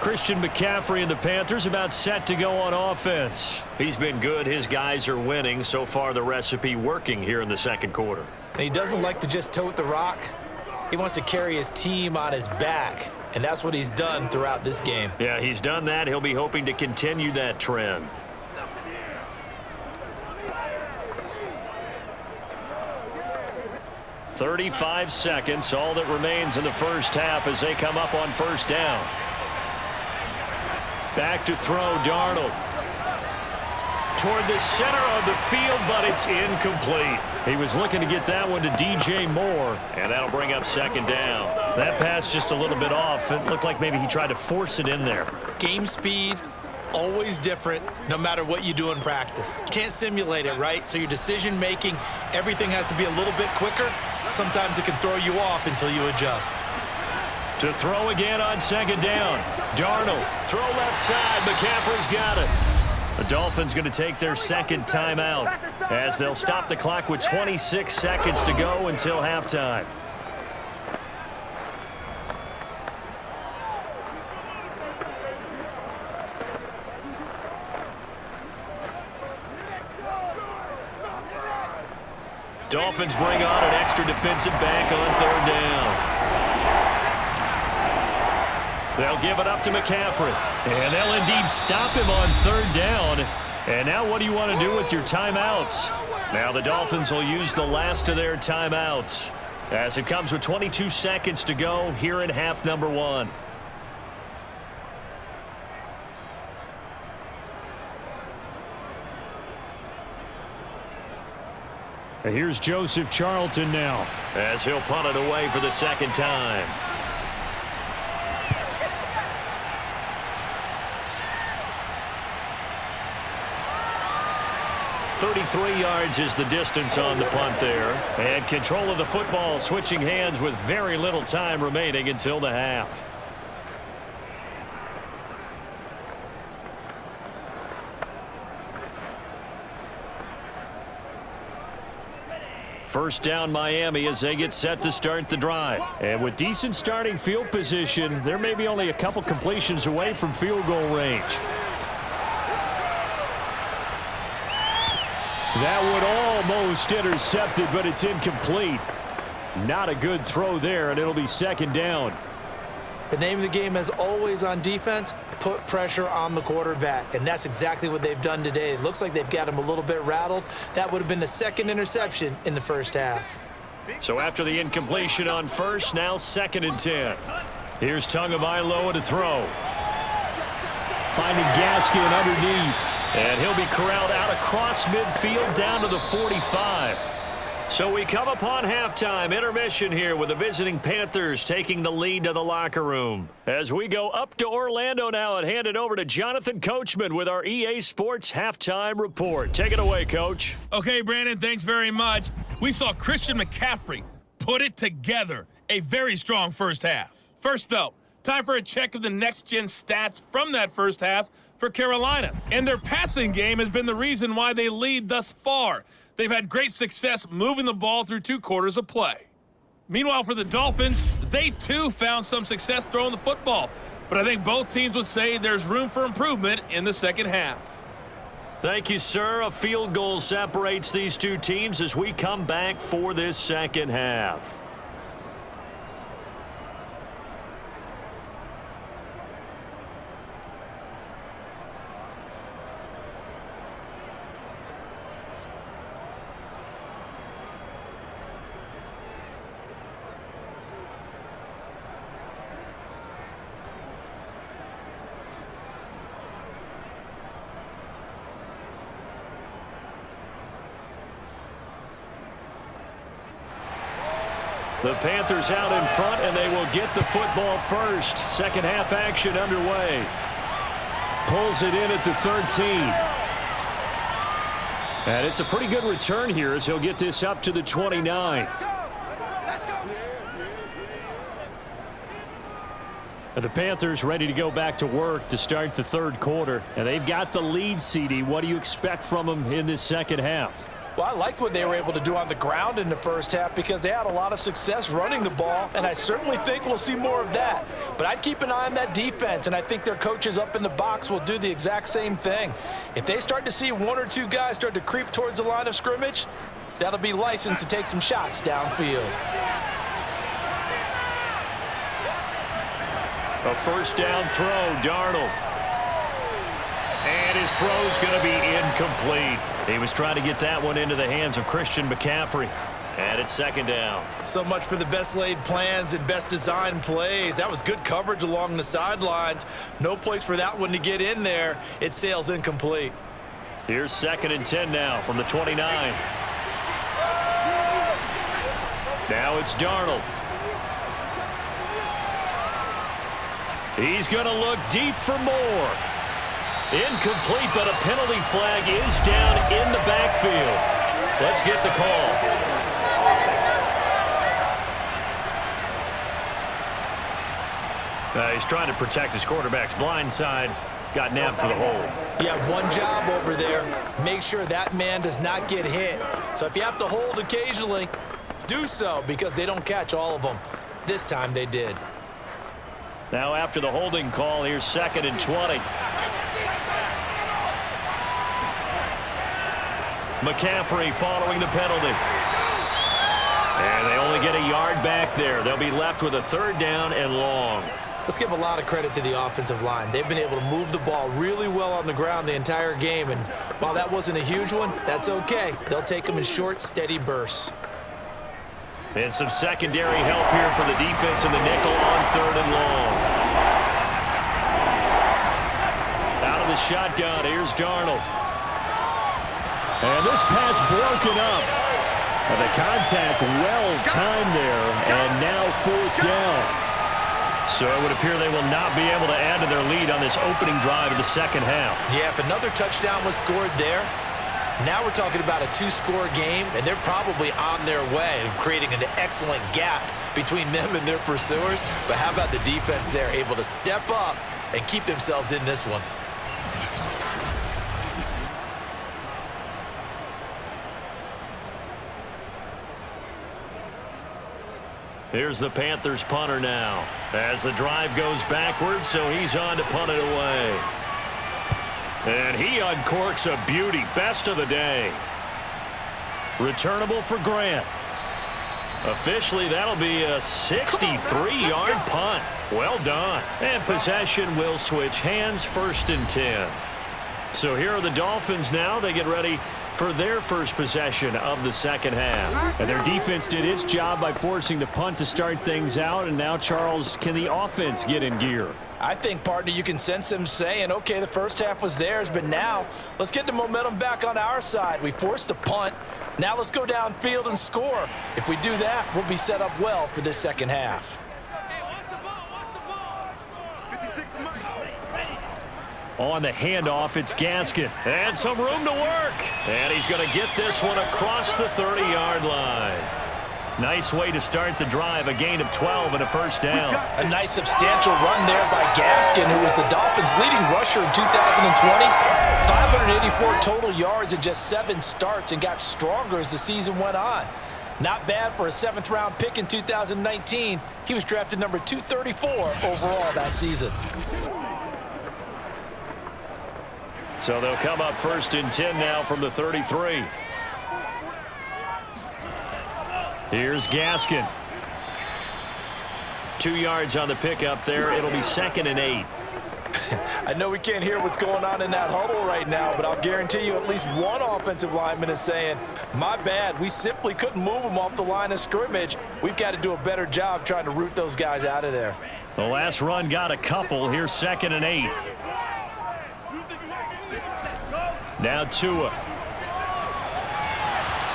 Christian McCaffrey and the Panthers about set to go on offense. He's been good. His guys are winning. So far, the recipe working here in the 2nd quarter. And he doesn't like to just tote the rock. He wants to carry his team on his back. And that's what he's done throughout this game. Yeah, he's done that. He'll be hoping to continue that trend. "35 seconds, all that remains in the first half as they come up on 1st down. Back to throw, Darnold. Toward the center of the field, but it's incomplete. He was looking to get that one to DJ Moore, and that'll bring up 2nd down. That pass just a little bit off. It looked like maybe he tried to force it in there. Game speed, always different, no matter what you do in practice. Can't simulate it, right? So your decision-making, everything has to be a little bit quicker. Sometimes it can throw you off until you adjust. To throw again on 2nd down. Darnold, throw left side. McCaffrey's got it. The Dolphins going to take their 2nd timeout as they'll stop the clock with 26 seconds to go until halftime. Dolphins bring on an extra defensive back on 3rd down. They'll give it up to McCaffrey. And they'll indeed stop him on 3rd down. And now what do you want to do with your timeouts? Now the Dolphins will use the last of their timeouts as it comes with 22 seconds to go here in half number 1. And here's Joseph Charlton now as he'll punt it away for the 2nd time. 33 yards is the distance on the punt there. And control of the football switching hands with very little time remaining until the half. First down Miami as they get set to start the drive. And with decent starting field position, they're maybe only a couple completions away from field goal range. That would almost intercepted, but it's incomplete. Not a good throw there, and it'll be 2nd down. The name of the game, as always on defense, put pressure on the quarterback, and that's exactly what they've done today. It looks like they've got him a little bit rattled. That would have been the 2nd interception in the first half. So after the incompletion on first, now 2nd and 10. Here's Tagovailoa to throw. Finding Gaskin underneath. And he'll be corralled out across midfield down to the 45. So we come upon halftime intermission here with the visiting Panthers taking the lead to the locker room. As we go up to Orlando now and hand it over to Jonathan Coachman with our EA Sports halftime report. Take it away, Coach. Okay, Brandon, thanks very much. We saw Christian McCaffrey put it together. A very strong first half. First, though, time for a check of the next-gen stats from that first half for Carolina. And their passing game has been the reason why they lead thus far. They've had great success moving the ball through 2 quarters of play. Meanwhile, for the Dolphins, they too found some success throwing the football. But I think both teams would say there's room for improvement in the second half. Thank you, sir. A field goal separates these 2 teams as we come back for this second half. The Panthers out in front, and they will get the football first. Second half action underway. Pulls it in at the 13. And it's a pretty good return here as he'll get this up to the 29. The Panthers ready to go back to work to start the 3rd quarter. And they've got the lead, CD. What do you expect from them in this second half? Well, I liked what they were able to do on the ground in the first half because they had a lot of success running the ball, and I certainly think we'll see more of that. But I'd keep an eye on that defense, and I think their coaches up in the box will do the exact same thing. If they start to see 1 or 2 guys start to creep towards the line of scrimmage, that'll be licensed to take some shots downfield. A first down throw, Darnold. And his throw's going to be incomplete. He was trying to get that one into the hands of Christian McCaffrey. And it's 2nd down. So much for the best laid plans and best designed plays. That was good coverage along the sidelines. No place for that one to get in there. It sails incomplete. Here's 2nd and 10 now from the 29. Now it's Darnold. He's going to look deep for more. Incomplete, but a penalty flag is down in the backfield. Let's get the call. He's trying to protect his quarterback's blind side. Got nabbed for the hold. You have one job over there. Make sure that man does not get hit. So if you have to hold occasionally, do so because they don't catch all of them. This time they did. Now after the holding call, here's 2nd and 20. McCaffrey following the penalty. And they only get a yard back there. They'll be left with a 3rd down and long. Let's give a lot of credit to the offensive line. They've been able to move the ball really well on the ground the entire game. And while that wasn't a huge one, that's okay. They'll take them in short, steady bursts. And some secondary help here for the defense in the nickel on 3rd and long. Out of the shotgun, here's Darnold. And this pass broken up. And the contact well timed there, and now 4th down. So it would appear they will not be able to add to their lead on this opening drive of the second half. Yeah, if another touchdown was scored there, now we're talking about a 2-score game, and they're probably on their way of creating an excellent gap between them and their pursuers. But how about the defense there, able to step up and keep themselves in this one? Here's the Panthers punter now as the drive goes backwards, so he's on to punt it away. And he uncorks a beauty. Best of the day. Returnable for Grant. Officially, that'll be a 63-yard punt. Well done. And possession will switch hands. 1st and 10. So here are the Dolphins now. They get ready for their first possession of the second half. And their defense did its job by forcing the punt to start things out. And now, Charles, can the offense get in gear? I think, partner, you can sense them saying, okay, the first half was theirs, but now let's get the momentum back on our side. We forced a punt. Now let's go downfield and score. If we do that, we'll be set up well for this second half. On the handoff, it's Gaskin. And some room to work. And he's going to get this one across the 30-yard line. Nice way to start the drive, a gain of 12 and a first down. A nice substantial run there by Gaskin, who was the Dolphins' leading rusher in 2020. 584 total yards in just 7 starts and got stronger as the season went on. Not bad for a 7th-round pick in 2019. He was drafted number 234 overall that season. So they'll come up 1st and 10 now from the 33. Here's Gaskin. 2 yards on the pickup there. It'll be 2nd and 8. I know we can't hear what's going on in that huddle right now, but I'll guarantee you at least one offensive lineman is saying, my bad, we simply couldn't move them off the line of scrimmage. We've got to do a better job trying to root those guys out of there. The last run got a couple. Here's 2nd and 8. Now Tua.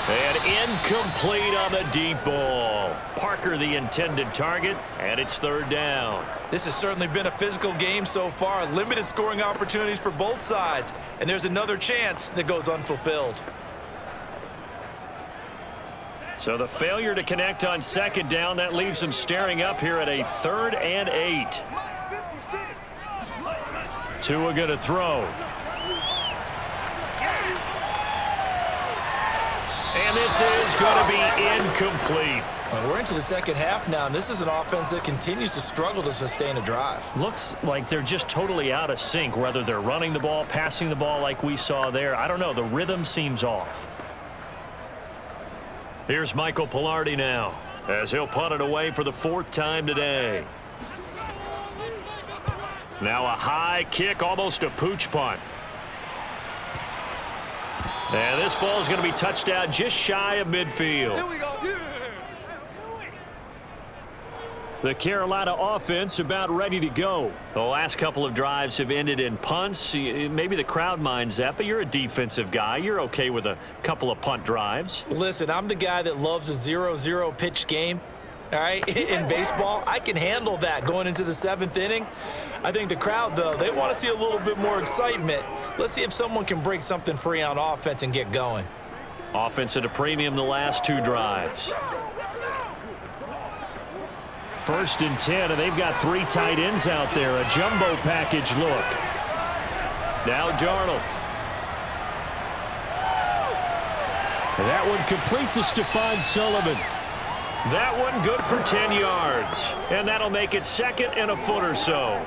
And incomplete on the deep ball. Parker the intended target, and it's 3rd down. This has certainly been a physical game so far. Limited scoring opportunities for both sides. And there's another chance that goes unfulfilled. So the failure to connect on 2nd down, that leaves them staring up here at a 3rd and 8. Tua going to throw. And this is going to be incomplete. We're into the second half now, and this is an offense that continues to struggle to sustain a drive. Looks like they're just totally out of sync, whether they're running the ball, passing the ball like we saw there. I don't know. The rhythm seems off. Here's Michael Pilardi now, as he'll punt it away for the 4th time today. Now a high kick, almost a pooch punt. And this ball is going to be touched out just shy of midfield. Here we go. Yeah. The Carolina offense about ready to go. The last couple of drives have ended in punts. Maybe the crowd minds that, but you're a defensive guy. You're okay with a couple of punt drives. Listen, I'm the guy that loves a 0-0 pitch game. All right, in baseball, I can handle that going into the 7th inning. I think the crowd, though, they want to see a little bit more excitement. Let's see if someone can break something free on offense and get going. Offense at a premium the last 2 drives. 1st and 10, and they've got 3 tight ends out there. A jumbo package look. Now Darnold. And that one complete to Stephon Sullivan. That one good for 10 yards. And that'll make it 2nd and a foot or so.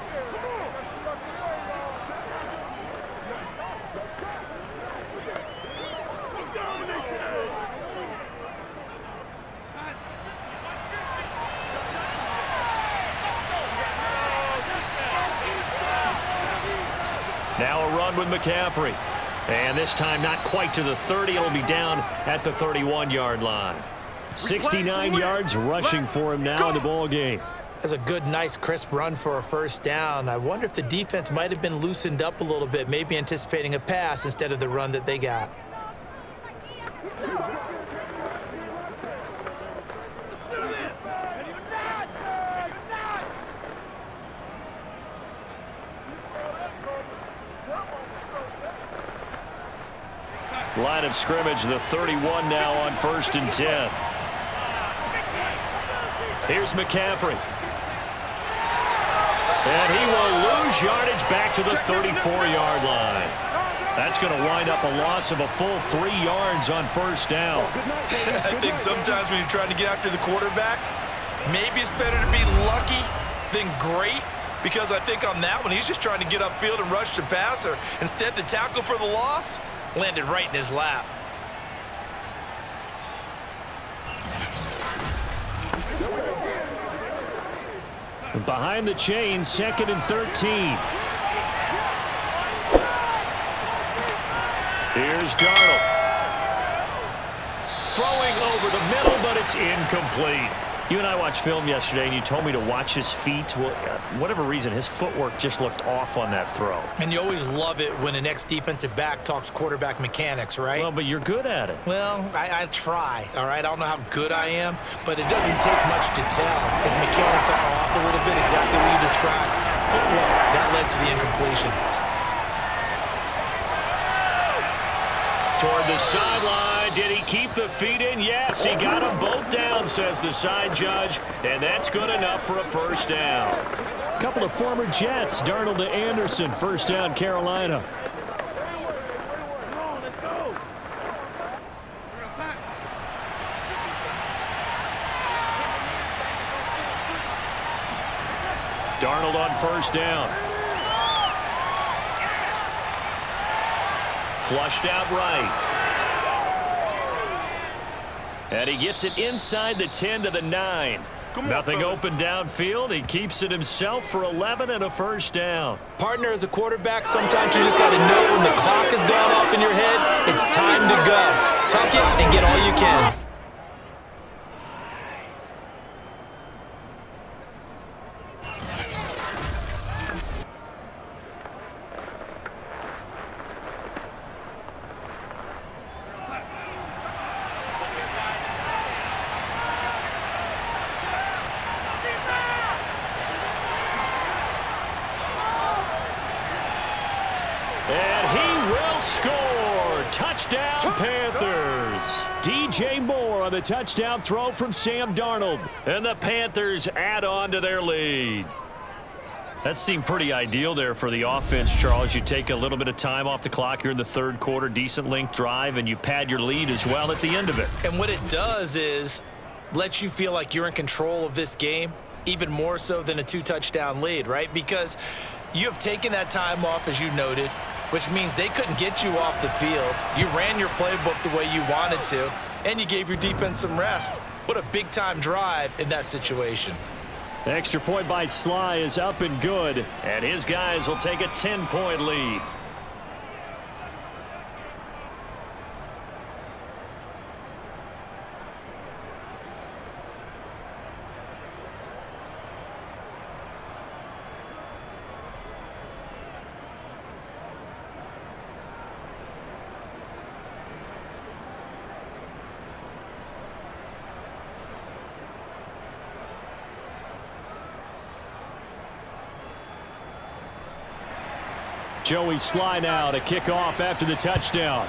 Now a run with McCaffrey. And this time not quite to the 30. It'll be down at the 31-yard line. 69 yards rushing for him now in the ball game. That's a good, nice, crisp run for a first down. I wonder if the defense might have been loosened up a little bit, maybe anticipating a pass instead of the run that they got. Line of scrimmage, the 31 now on 1st and 10. Here's McCaffrey. And he will lose yardage back to the 34-yard line. That's going to wind up a loss of a full 3 yards on 1st down. I think sometimes when you're trying to get after the quarterback, maybe it's better to be lucky than great, because I think on that one, he's just trying to get upfield and rush the passer. Instead, the tackle for the loss landed right in his lap. Behind the chain, 2nd and 13. Here's Darnold. throwing over the middle, but it's incomplete. You and I watched film yesterday, and you told me to watch his feet. Well, for whatever reason, his footwork just looked off on that throw. And you always love it when an ex-defensive back talks quarterback mechanics, right? Well, but you're good at it. Well, I try, all right? I don't know how good I am, but it doesn't take much to tell. His mechanics are off a little bit, exactly what you described. Footwork, that led to the incompletion. Toward the sideline. Did he keep the feet in? Yes, he got them both down, says the side judge, and that's good enough for a first down. A couple of former Jets, Darnold to Anderson, first down, Carolina. Darnold on first down. Flushed out right. And he gets it inside the 10 to the 9. Nothing open downfield. He keeps it himself for 11 and a first down. Partner, as a quarterback, sometimes you just got to know when the clock has gone off in your head, it's time to go. Tuck it and get all you can. And he will score. Touchdown, Panthers. DJ Moore on the touchdown throw from Sam Darnold. And the Panthers add on to their lead. That seemed pretty ideal there for the offense, Charles. You take a little bit of time off the clock here in the third quarter, decent length drive, and you pad your lead as well at the end of it. And what it does is let you feel like you're in control of this game, even more so than a 2-touchdown lead, right? Because you have taken that time off, as you noted, which means they couldn't get you off the field. You ran your playbook the way you wanted to, and you gave your defense some rest. What a big-time drive in that situation. The extra point by Sly is up and good, and his guys will take a 10-point lead. Joey Sly now to kick off after the touchdown.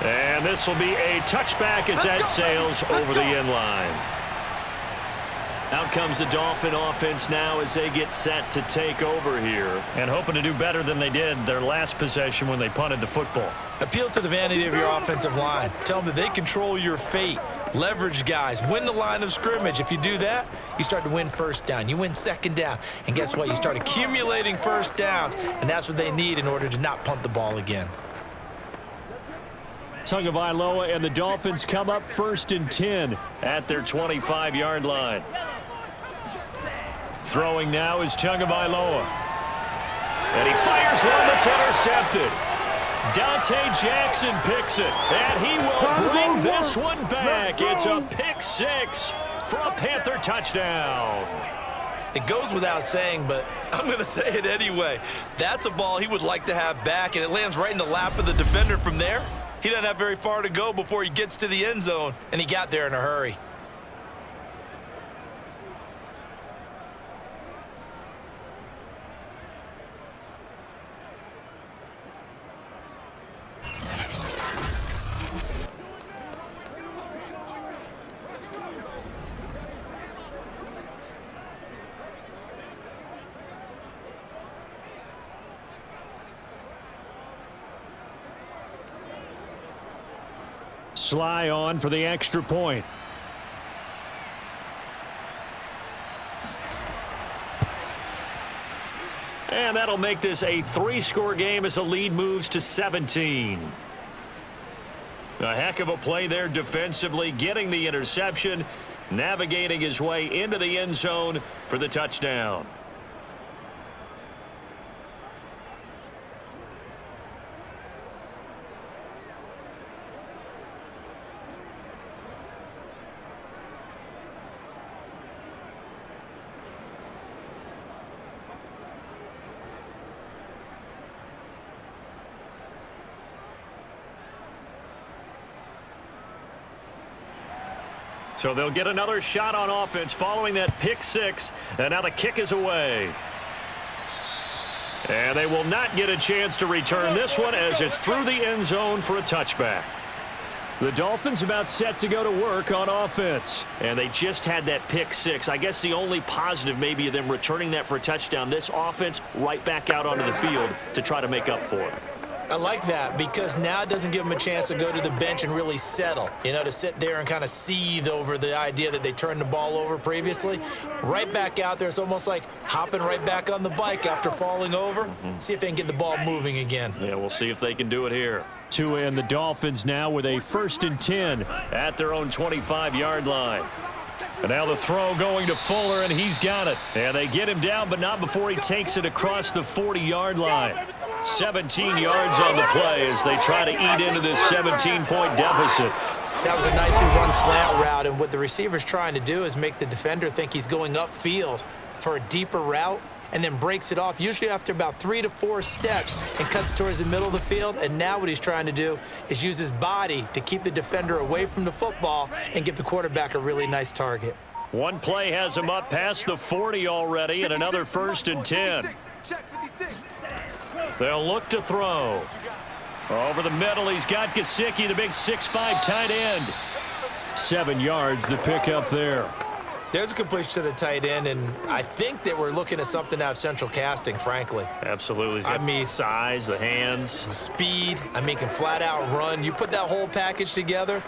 And this will be a touchback as that sails over the end line. Out comes the Dolphin offense now as they get set to take over here. And hoping to do better than they did their last possession when they punted the football. Appeal to the vanity of your offensive line. Tell them that they control your fate. Leverage guys. Win the line of scrimmage. If you do that, you start to win first down. You win second down. And guess what? You start accumulating first downs. And that's what they need in order to not punt the ball again. Tagovailoa and the Dolphins come up 1st and 10 at their 25-yard line. Throwing now is Tagovailoa. And he fires one that's intercepted. Dante Jackson picks it, and he will bring this one back. It's a pick six for a Panther touchdown. It goes without saying, but I'm going to say it anyway. That's a ball he would like to have back, and it lands right in the lap of the defender from there. He doesn't have very far to go before he gets to the end zone, and he got there in a hurry. Sly on for the extra point. And that'll make this a 3-score game as the lead moves to 17. A heck of a play there defensively, getting the interception, navigating his way into the end zone for the touchdown. So they'll get another shot on offense following that pick six, and now the kick is away. And they will not get a chance to return this one as it's through the end zone for a touchback. The Dolphins about set to go to work on offense. And they just had that pick six. I guess the only positive maybe of them returning that for a touchdown. This offense right back out onto the field to try to make up for it. I like that because now it doesn't give them a chance to go to the bench and really settle, to sit there and kind of seethe over the idea that they turned the ball over previously. Right back out there, it's almost like hopping right back on the bike after falling over. See if they can get the ball moving again. Yeah, we'll see if they can do it here. Tua and the Dolphins now with a 1st and 10 at their own 25-yard line. And now the throw going to Fuller, and he's got it. And they get him down, but not before he takes it across the 40-yard line. 17 yards on the play as they try to eat into this 17-point deficit. That was a nicely run slant route, and what the receiver's trying to do is make the defender think he's going upfield for a deeper route and then breaks it off, usually after about 3 to 4 steps, and cuts towards the middle of the field. And now what he's trying to do is use his body to keep the defender away from the football and give the quarterback a really nice target. One play has him up past the 40 already, and another 1st and 10. They'll look to throw. Over the middle, he's got Gesicki, the big 6'5" tight end. 7 yards, the pickup there. There's a completion to the tight end, and I think that we're looking at something out of Central Casting, frankly. Absolutely. I mean, size, the hands. Speed, can flat out run. You put that whole package together,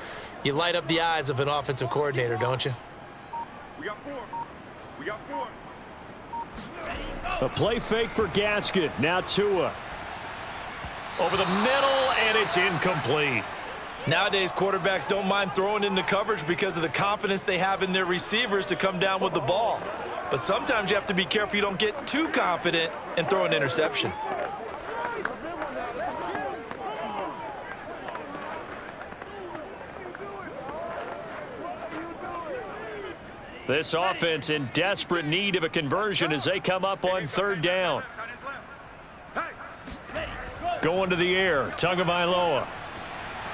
you light up the eyes of an offensive coordinator, don't you? We got 4. We got 4. A play fake for Gasket. Now Tua. Over the middle, and it's incomplete. Nowadays, quarterbacks don't mind throwing into coverage because of the confidence they have in their receivers to come down with the ball. But sometimes you have to be careful you don't get too confident and throw an interception. This offense in desperate need of a conversion as they come up on 3rd down. Going to the air, Tagovailoa.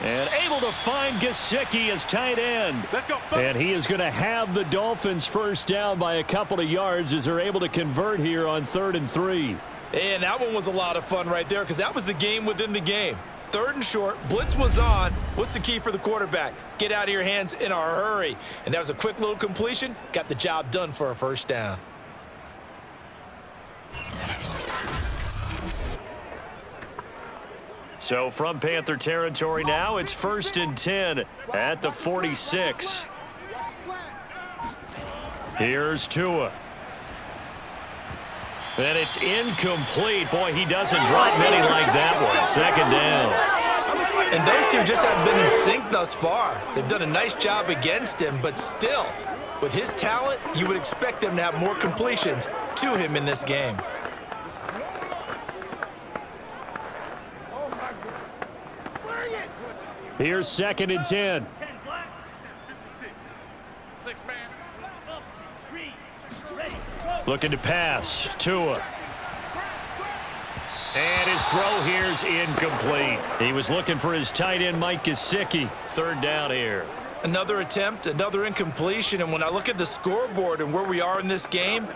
And able to find Gesicki as tight end. And he is going to have the Dolphins 1st down by a couple of yards as they're able to convert here on 3rd and 3. And that one was a lot of fun right there because that was the game within the game. 3rd and short, blitz was on. What's the key for the quarterback? Get out of your hands in a hurry. And that was a quick little completion. Got the job done for a 1st down. So from Panther territory now, it's 1st and 10 at the 46. Here's Tua. And it's incomplete. Boy, he doesn't drop many like that one. 2nd down. And those two just haven't been in sync thus far. They've done a nice job against him, but still, with his talent, you would expect them to have more completions to him in this game. Here's 2nd and 10. 56. 6 man. Looking to pass. Tua. And his throw here's incomplete. He was looking for his tight end, Mike Gesicki. 3rd down here. Another attempt, another incompletion, and when I look at the scoreboard and where we are in this game,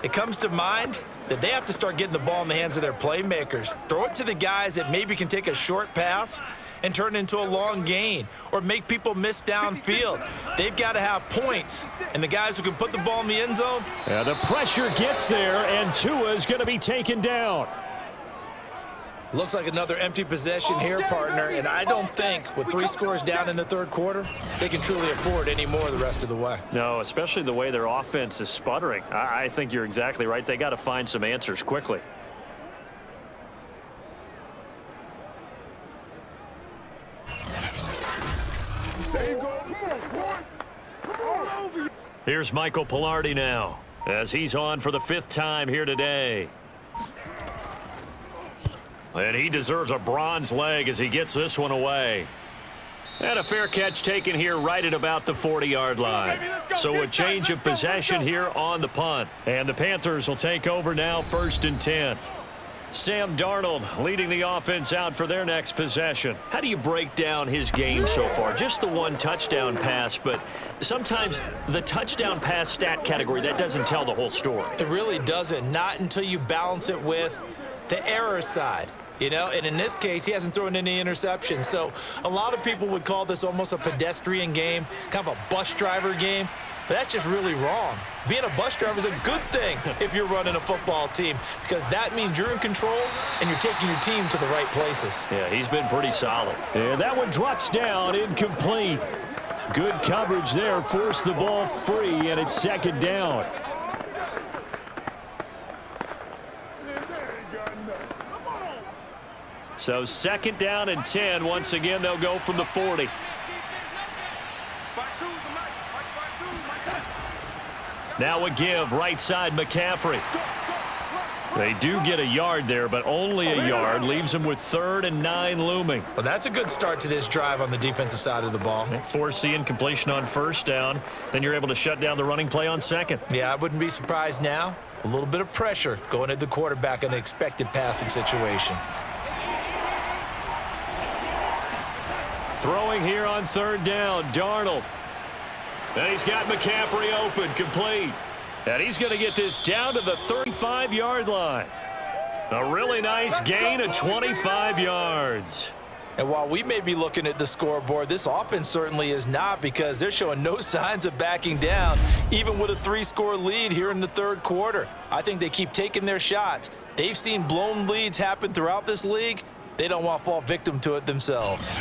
it comes to mind that they have to start getting the ball in the hands of their playmakers. Throw it to the guys that maybe can take a short pass and turn it into a long gain or make people miss downfield. They've got to have points, and the guys who can put the ball in the end zone. Yeah, the pressure gets there, and Tua is going to be taken down. Looks like another empty possession here, partner, and I don't think with 3 scores down in the 3rd quarter, they can truly afford any more the rest of the way. No, especially the way their offense is sputtering. I think you're exactly right. They got to find some answers quickly. Here's Michael Pilardi now as he's on for the 5th time here today. And he deserves a bronze leg as he gets this one away. And a fair catch taken here right at about the 40-yard line. So a change of possession here on the punt. And the Panthers will take over now 1st and 10. Sam Darnold leading the offense out for their next possession. How do you break down his game so far? Just the one touchdown pass, but sometimes the touchdown pass stat category, that doesn't tell the whole story. It really doesn't, not until you balance it with the error side. You know, and in this case, he hasn't thrown any interceptions. So a lot of people would call this almost a pedestrian game, kind of a bus driver game. But that's just really wrong. Being a bus driver is a good thing if you're running a football team, because that means you're in control and you're taking your team to the right places. Yeah, he's been pretty solid. And that one drops down, incomplete. Good coverage there, forced the ball free, and it's second down. So second down and 10. Once again, they'll go from the 40. Now a give, right side, McCaffrey. They do get a yard there, but only a yard. Leaves them with 3rd and 9 looming. Well, that's a good start to this drive on the defensive side of the ball. Force the incompletion on first down. Then you're able to shut down the running play on second. Yeah, I wouldn't be surprised now. A little bit of pressure going at the quarterback in an expected passing situation. Throwing here on 3rd down, Darnold. And he's got McCaffrey open, complete. And he's going to get this down to the 35-yard line. A really nice gain of 25 yards. And while we may be looking at the scoreboard, this offense certainly is not, because they're showing no signs of backing down, even with a 3-score lead here in the 3rd quarter. I think they keep taking their shots. They've seen blown leads happen throughout this league. They don't want to fall victim to it themselves.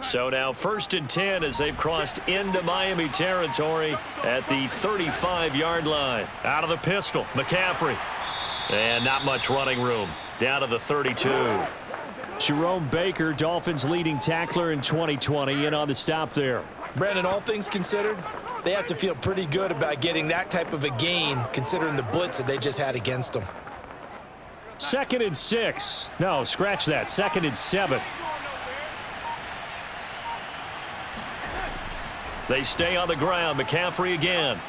So now 1st and 10 as they've crossed into Miami territory at the 35-yard line. Out of the pistol, McCaffrey. And not much running room. Down to the 32. Jerome Baker, Dolphins leading tackler in 2020, in on the stop there. Brandon, all things considered, they have to feel pretty good about getting that type of a gain, considering the blitz that they just had against them. 2nd and 6. No, scratch that. 2nd and 7. They stay on the ground. McCaffrey again.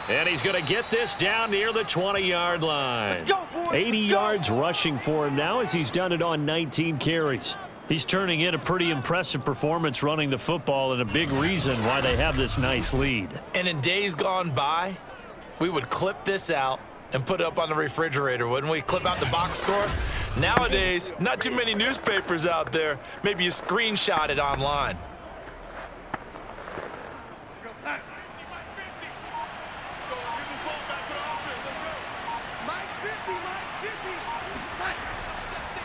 And he's going to get this down near the 20-yard line. Let's go, boys. 80 yards rushing for him now, as he's done it on 19 carries. He's turning in a pretty impressive performance running the football, and a big reason why they have this nice lead. And in days gone by, we would clip this out and put it up on the refrigerator, wouldn't we? Clip out the box score. Nowadays, not too many newspapers out there. Maybe you screenshot it online.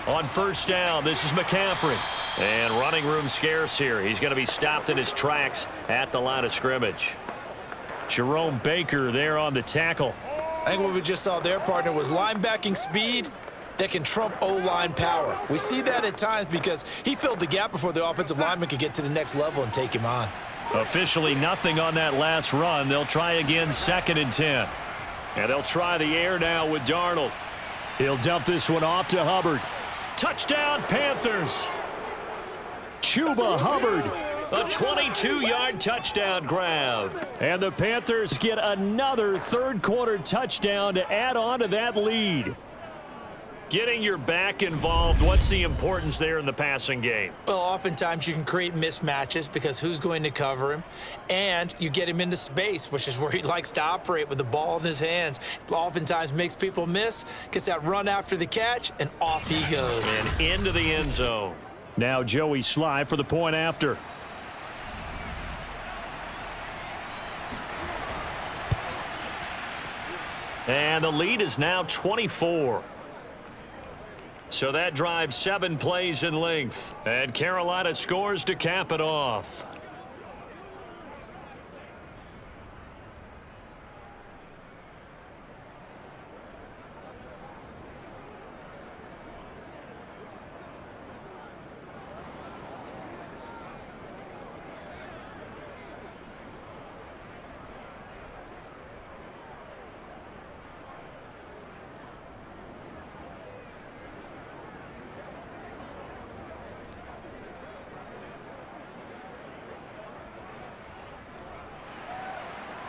On 1st down, this is McCaffrey. And running room scarce here. He's going to be stopped in his tracks at the line of scrimmage. Jerome Baker there on the tackle. I think what we just saw there, partner, was linebacking speed that can trump O-line power. We see that at times because he filled the gap before the offensive lineman could get to the next level and take him on. Officially nothing on that last run. They'll try again 2nd and 10. And they'll try the air now with Darnold. He'll dump this one off to Hubbard. Touchdown, Panthers. Chuba Hubbard. A 22-yard touchdown grab. And the Panthers get another 3rd quarter touchdown to add on to that lead. Getting your back involved, what's the importance there in the passing game? Well, oftentimes you can create mismatches because who's going to cover him? And you get him into space, which is where he likes to operate with the ball in his hands. It oftentimes makes people miss, gets that run after the catch, and off he goes. And into the end zone. Now Joey Sly for the point after. And the lead is now 24. So that drive 7 plays in length. And Carolina scores to cap it off.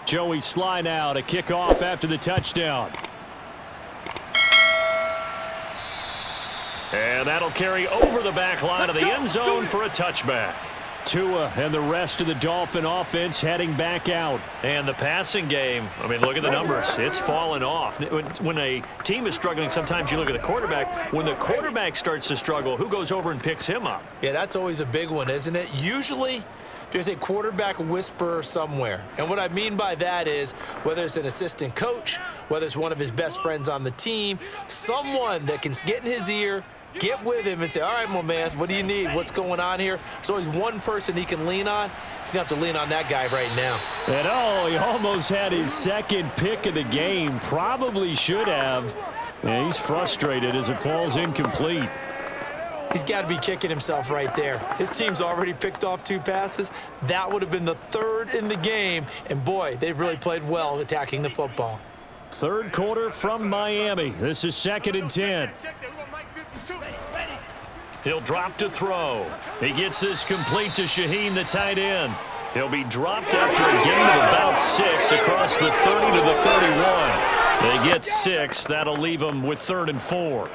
Joey Sly now to kick off after the touchdown. And that'll carry over the back line of the end zone for a touchback. Tua and the rest of the Dolphin offense heading back out. And the passing game, I mean, look at the numbers. It's fallen off. When a team is struggling, sometimes you look at the quarterback. When the quarterback starts to struggle, who goes over and picks him up? Yeah, that's always a big one, isn't it? Usually, there's a quarterback whisperer somewhere. And what I mean by that is, whether it's an assistant coach, whether it's one of his best friends on the team, someone that can get in his ear, get with him and say, all right, my man, what do you need? What's going on here? There's always one person he can lean on. He's going to have to lean on that guy right now. And he almost had his second pick of the game. Probably should have. And he's frustrated as it falls incomplete. He's got to be kicking himself right there. His team's already picked off 2 passes. That would have been the 3rd in the game. And, boy, they've really played well attacking the football. Third quarter from Miami. This is 2nd and 10. He'll drop to throw. He gets this complete to Shaheen, the tight end. He'll be dropped after a gain of about 6 across the 30 to the 31. They get 6. That'll leave them with 3rd and 4.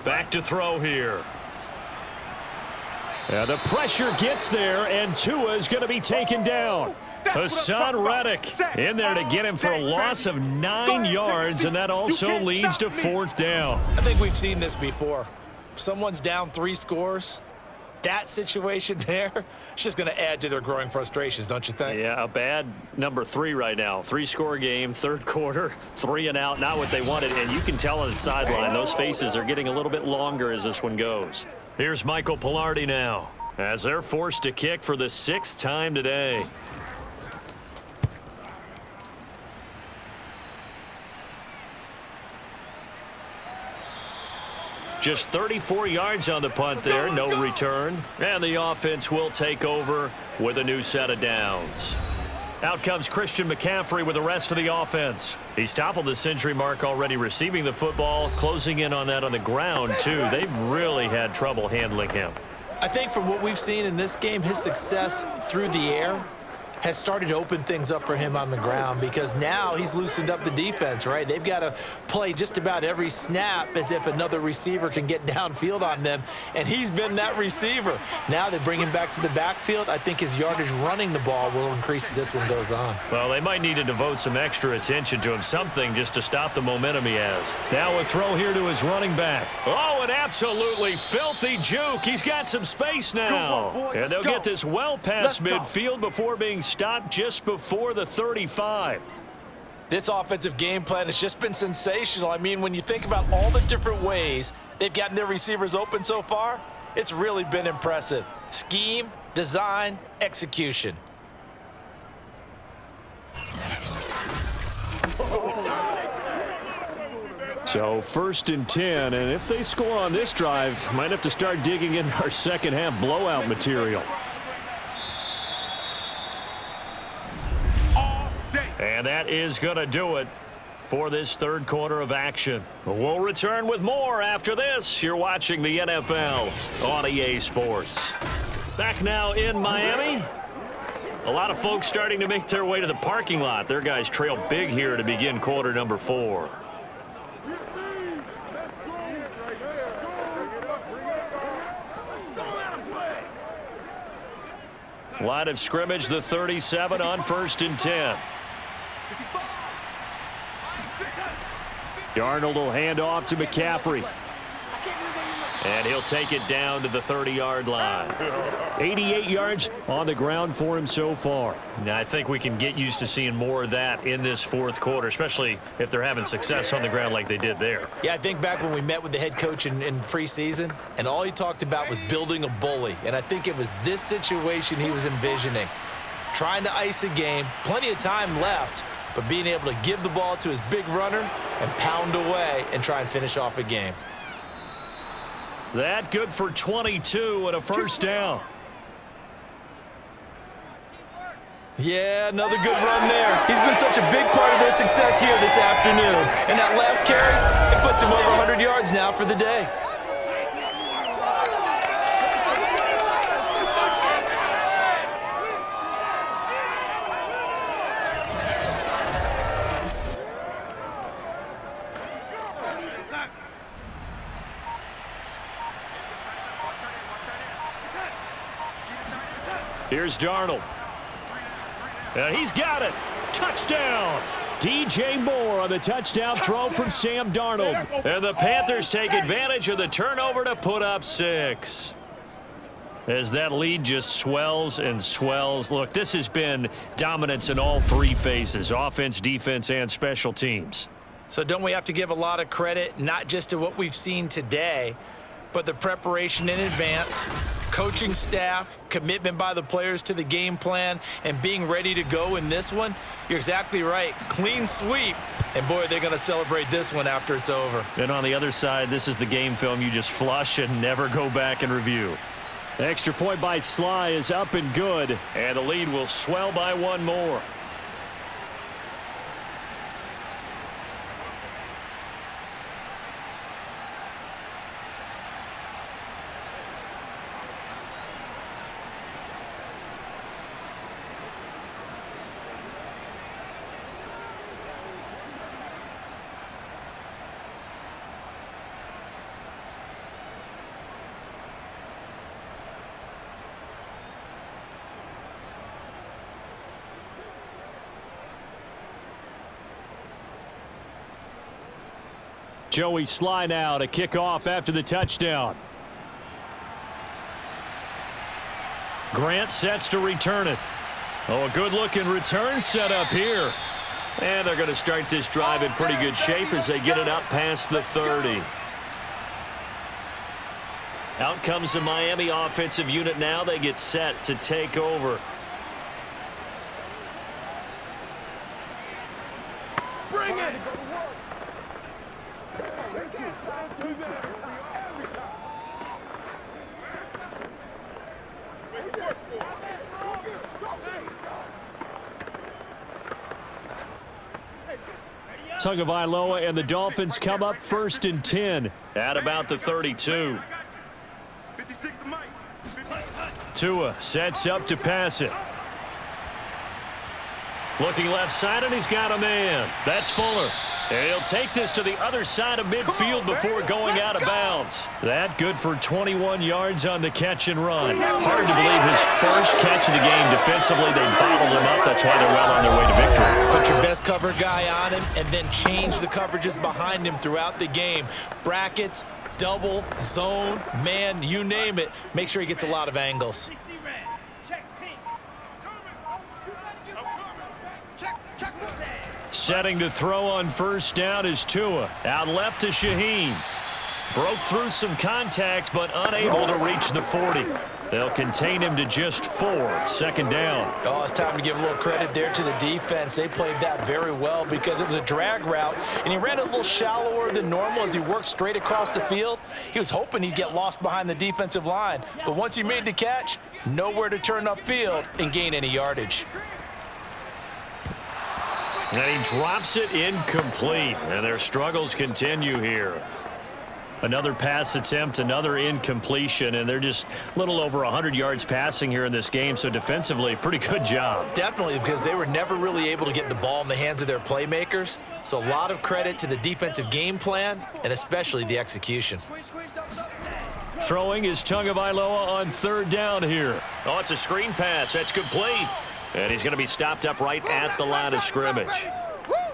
Back to throw here. And the pressure gets there, and Tua is going to be taken down. Hassan Reddick in there to get him for a loss of 9 yards, and that also leads to 4th down. I think we've seen this before. Someone's down 3 scores. That situation there, it's just going to add to their growing frustrations, don't you think? Yeah, a bad number 3 right now. 3-score game, 3rd quarter, 3 and out, not what they wanted. And you can tell on the sideline, those faces are getting a little bit longer as this one goes. Here's Michael Pilardi now, as they're forced to kick for the 6th time today. Just 34 yards on the punt there, no return. And the offense will take over with a new set of downs. Out comes Christian McCaffrey with the rest of the offense. He's toppled the century mark already receiving the football, closing in on that on the ground, too. They've really had trouble handling him. I think from what we've seen in this game, his success through the air has started to open things up for him on the ground, because now he's loosened up the defense, right? They've got to play just about every snap as if another receiver can get downfield on them, and he's been that receiver. Now they bring him back to the backfield. I think his yardage running the ball will increase as this one goes on. Well, they might need to devote some extra attention to him, something just to stop the momentum he has. Now a throw here to his running back. Oh, an absolutely filthy juke. He's got some space now. And they'll get this well past midfield before being stopped just before the 35. This offensive game plan has just been sensational. I mean, when you think about all the different ways they've gotten their receivers open so far, it's really been impressive. Scheme, design, execution. So 1st and 10, and if they score on this drive, might have to start digging in our second half blowout material. And that is going to do it for this 3rd quarter of action. We'll return with more after this. You're watching the NFL on EA Sports. Back now in Miami. A lot of folks starting to make their way to the parking lot. Their guys trail big here to begin quarter number 4. Line of scrimmage, the 37 on 1st and 10. Darnold will hand off to McCaffrey. And he'll take it down to the 30-yard line. 88 yards on the ground for him so far. Now, I think we can get used to seeing more of that in this 4th quarter, especially if they're having success on the ground like they did there. Yeah, I think back when we met with the head coach in preseason, and all he talked about was building a bully. And I think it was this situation he was envisioning. Trying to ice a game, plenty of time left, but being able to give the ball to his big runner and pound away and try and finish off a game. That good for 22 and a 1st down. Yeah, another good run there. He's been such a big part of their success here this afternoon. And that last carry, it puts him over 100 yards now for the day. Here's Darnold. And he's got it. Touchdown. DJ Moore on the touchdown throw from Sam Darnold. And the Panthers take advantage of the turnover to put up 6. As that lead just swells and swells. Look, this has been dominance in all 3 phases, offense, defense, and special teams. So don't we have to give a lot of credit, not just to what we've seen today, but the preparation in advance, coaching staff, commitment by the players to the game plan, and being ready to go in this one? You're exactly right. Clean sweep. And, boy, they're going to celebrate this one after it's over. And on the other side, this is the game film you just flush and never go back and review. The extra point by Sly is up and good, and the lead will swell by 1 more. Joey Sly now to kick off after the touchdown. Grant sets to return it. Oh, a good-looking return set up here. And they're going to start this drive in pretty good shape as they get it up past the 30. Out comes the Miami offensive unit now. They get set to take over. Bring it! Tagovailoa and the Dolphins come up 1st and 10 at about the 32. Tua sets up to pass it. Looking left side, and he's got a man. That's Fuller. And he'll take this to the other side of midfield before going out of bounds. That good for 21 yards on the catch and run. Hard to believe his first catch of the game. Defensively, they bottled him up. That's why they're well on their way to victory. Put your best cover guy on him and then change the coverages behind him throughout the game. Brackets, double, zone, man, you name it. Make sure he gets a lot of angles. Setting to throw on 1st down is Tua. Out left to Shaheen. Broke through some contacts, but unable to reach the 40. They'll contain him to just 4. 2nd down. Oh, it's time to give a little credit there to the defense. They played that very well because it was a drag route, and he ran it a little shallower than normal as he worked straight across the field. He was hoping he'd get lost behind the defensive line, but once he made the catch, nowhere to turn upfield and gain any yardage. And he drops it incomplete, and their struggles continue here. Another pass attempt, another incompletion, and they're just a little over 100 yards passing here in this game, so defensively, pretty good job. Definitely, because they were never really able to get the ball in the hands of their playmakers, so a lot of credit to the defensive game plan, and especially the execution. Throwing is Tagovailoa on 3rd down here. Oh, it's a screen pass. That's complete. And he's going to be stopped up right at the line of scrimmage.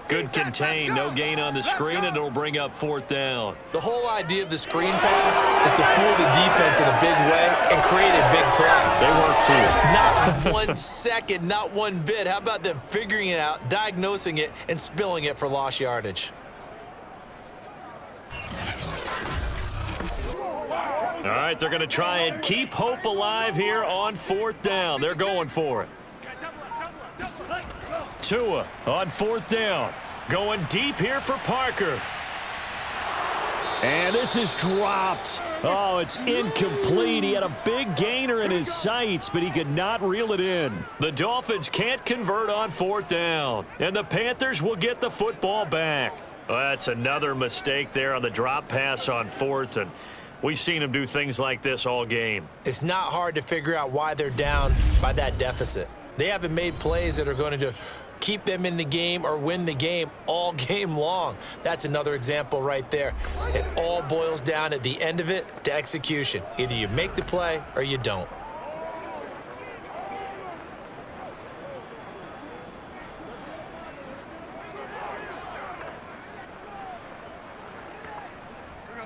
Good contain, no gain on the screen, and it'll bring up 4th down. The whole idea of the screen pass is to fool the defense in a big way and create a big play. They weren't fooled. Not 1 second, not one bit. How about them figuring it out, diagnosing it, and spilling it for lost yardage? All right, they're going to try and keep hope alive here on 4th down. They're going for it. Tua on 4th down. Going deep here for Parker. And this is dropped. Oh, it's incomplete. He had a big gainer in his sights, but he could not reel it in. The Dolphins can't convert on 4th down, and the Panthers will get the football back. Well, that's another mistake there on the drop pass on 4th, and we've seen him do things like this all game. It's not hard to figure out why they're down by that deficit. They haven't made plays that are going to keep them in the game or win the game all game long. That's another example right there. It all boils down at the end of it to execution. Either you make the play or you don't.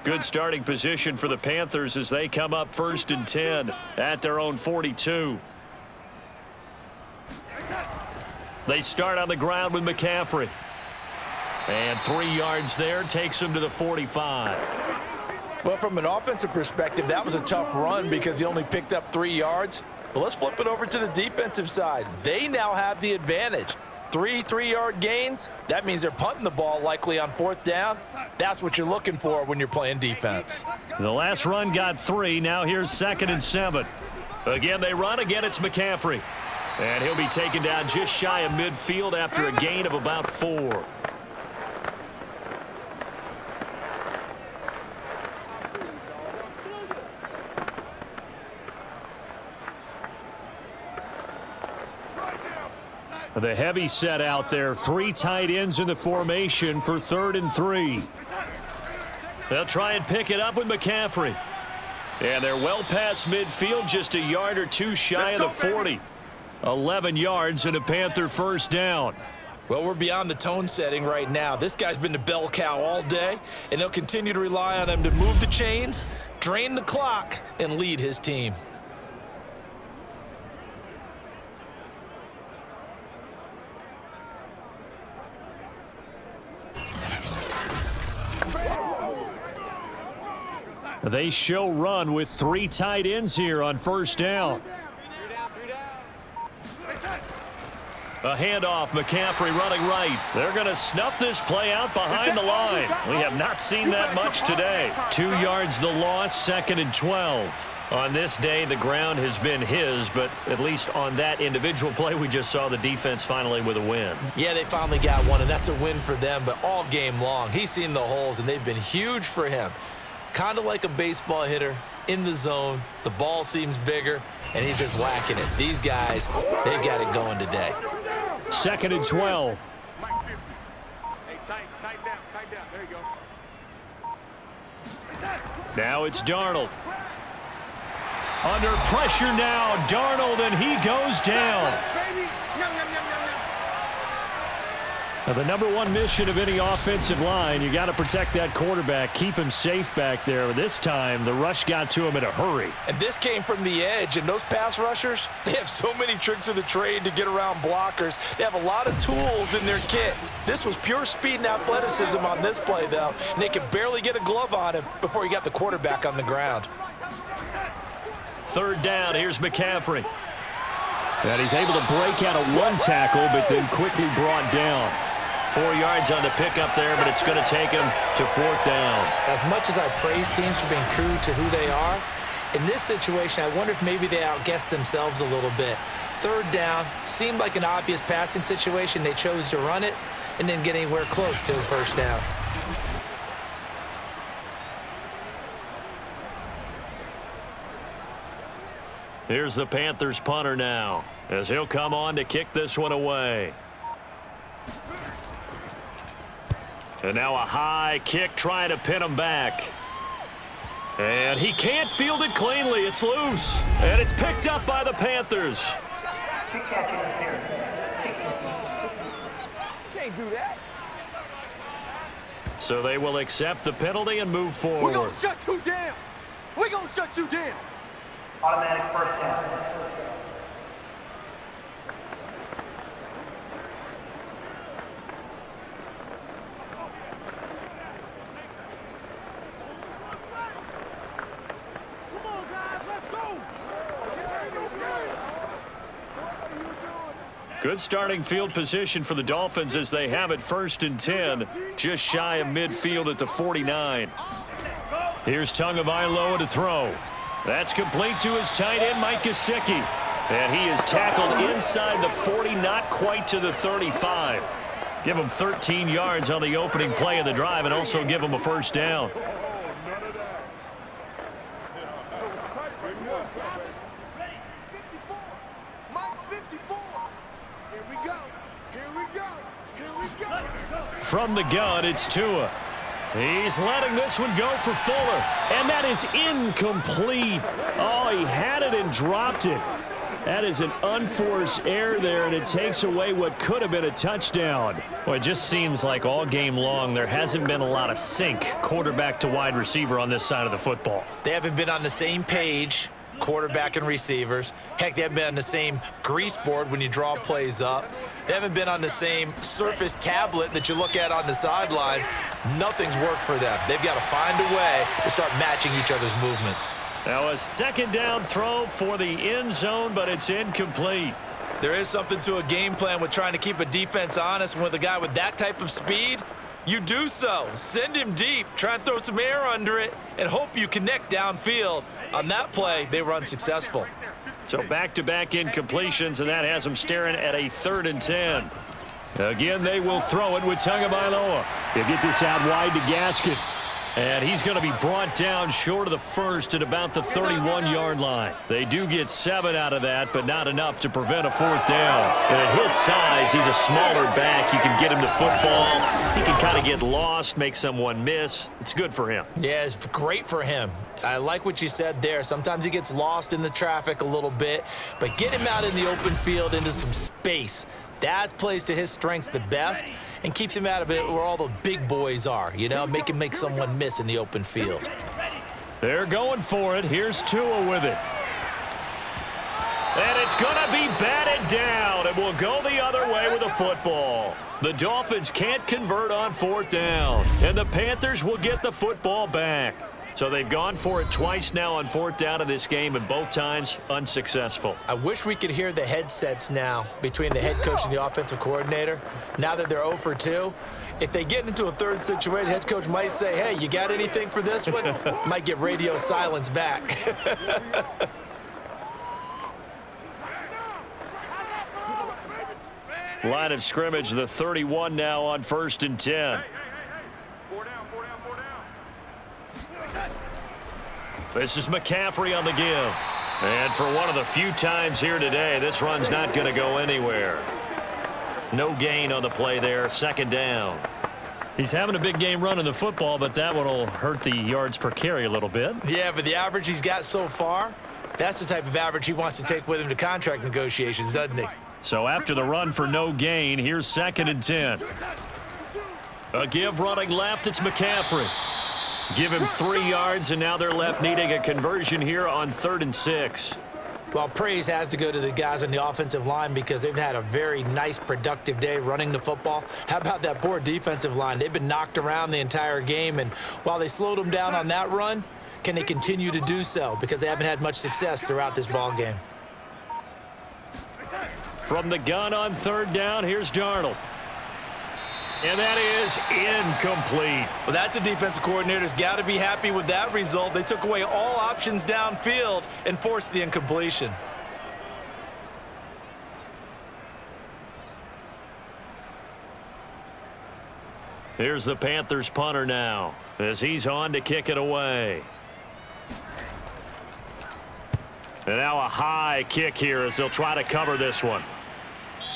Good starting position for the Panthers as they come up 1st and 10 at their own 42. They start on the ground with McCaffrey. And 3 yards there takes him to the 45. Well, from an offensive perspective, that was a tough run because he only picked up 3 yards. But let's flip it over to the defensive side. They now have the advantage. 3 3-yard gains, that means they're punting the ball likely on 4th down. That's what you're looking for when you're playing defense. The last run got 3. Now here's 2nd and 7. Again, they run. Again, it's McCaffrey. And he'll be taken down just shy of midfield after a gain of about 4. The heavy set out there. 3 tight ends in the formation for 3rd and 3. They'll try and pick it up with McCaffrey. And they're well past midfield, just a yard or 2 shy of the 40. 11 yards and a Panther 1st down. Well, we're beyond the tone setting right now. This guy's been the bell cow all day, and they'll continue to rely on him to move the chains, drain the clock, and lead his team. They show run with 3 tight ends here on 1st down. A handoff, McCaffrey running right. They're going to snuff this play out behind the line. We have not seen that much today. 2 yards the loss, 2nd and 12. On this day, the ground has been his, but at least on that individual play, we just saw the defense finally with a win. Yeah, they finally got one, and that's a win for them, but all game long, he's seen the holes, and they've been huge for him. Kind of like a baseball hitter in the zone. The ball seems bigger, and he's just whacking it. These guys, they've got it going today. 2nd and 12. Hey, tight down. There you go. Now it's Darnold. Under pressure now, Darnold, and he goes down. Now, the #1 mission of any offensive line, you got to protect that quarterback, keep him safe back there. This time, the rush got to him in a hurry. And this came from the edge, and those pass rushers, they have so many tricks of the trade to get around blockers. They have a lot of tools in their kit. This was pure speed and athleticism on this play, though, and they could barely get a glove on him before he got the quarterback on the ground. 3rd down, here's McCaffrey. And he's able to break out of 1 tackle, but then quickly brought down. 4 yards on the pickup there, but it's going to take him to 4th down. As much as I praise teams for being true to who they are, in this situation, I wonder if maybe they outguessed themselves a little bit. 3rd down seemed like an obvious passing situation. They chose to run it and didn't get anywhere close to a 1st down. Here's the Panthers punter now, as he'll come on to kick this one away. And now a high kick trying to pin him back. And he can't field it cleanly. It's loose. And it's picked up by the Panthers. Can't do that. So they will accept the penalty and move forward. We're going to shut you down. We're going to shut you down. Automatic 1st down. Good starting field position for the Dolphins as they have it 1st and 10, just shy of midfield at the 49. Here's Tagovailoa to throw. That's complete to his tight end, Mike Gesicki. And he is tackled inside the 40, not quite to the 35. Give him 13 yards on the opening play of the drive and also give him a first down. From the gun, it's Tua. He's letting this one go for Fuller. And that is incomplete. Oh, he had it and dropped it. That is an unforced error there, and it takes away what could have been a touchdown. Well, it just seems like all game long there hasn't been a lot of sync quarterback to wide receiver on this side of the football. They haven't been on the same page, quarterback and receivers. Heck, they haven't been on the same grease board when you draw plays up. They haven't been on the same Surface tablet that you look at on the sidelines. Nothing's worked for them. They've got to find a way to start matching each other's movements. Now a second down throw for the end zone, but it's incomplete. There is something to a game plan with trying to keep a defense honest. With a guy with that type of speed, you do so. Send him deep, try and throw some air under it, and hope you connect downfield. On that play, they were unsuccessful. So back-to-back incompletions, and that has them staring at a 3rd and 10. Again, they will throw it with Tagovailoa. He'll get this out wide to Gaskin. And he's going to be brought down short of the first at about the 31-yard line. They do get 7 out of that, but not enough to prevent a 4th down. And at his size, he's a smaller back. You can get him the football. He can kind of get lost, make someone miss. It's good for him. Yeah, it's great for him. I like what you said there. Sometimes he gets lost in the traffic a little bit, but get him out in the open field into some space. That plays to his strengths the best and keeps him out of it where all the big boys are, you know, make him make someone miss in the open field. They're going for it. Here's Tua with it. And it's going to be batted down, and we'll go the other way with the football. The Dolphins can't convert on 4th down, and the Panthers will get the football back. So they've gone for it twice now on 4th down in this game, and both times unsuccessful. I wish we could hear the headsets now between the head coach and the offensive coordinator. Now that they're 0 for 2, if they get into a third situation, head coach might say, hey, you got anything for this one? Might get radio silence back. Line of scrimmage, the 31 now on 1st and 10. This is McCaffrey on the give. And for one of the few times here today, this run's not going to go anywhere. No gain on the play there, 2nd down. He's having a big game running the football, but that one will hurt the yards per carry a little bit. Yeah, but the average he's got so far, that's the type of average he wants to take with him to contract negotiations, doesn't he? So after the run for no gain, here's 2nd and 10. A give running left, it's McCaffrey. Give him 3 yards, and now they're left needing a conversion here on 3rd and 6. Well, praise has to go to the guys on the offensive line because they've had a very nice, productive day running the football. How about that poor defensive line? They've been knocked around the entire game, and while they slowed them down on that run, can they continue to do so? Because they haven't had much success throughout this ball game. From the gun on 3rd down, here's Darnold. And that is incomplete. Well, that's a defensive coordinator's got to be happy with that result. They took away all options downfield and forced the incompletion. Here's the Panthers punter now as he's on to kick it away. And now a high kick here as they'll try to cover this one.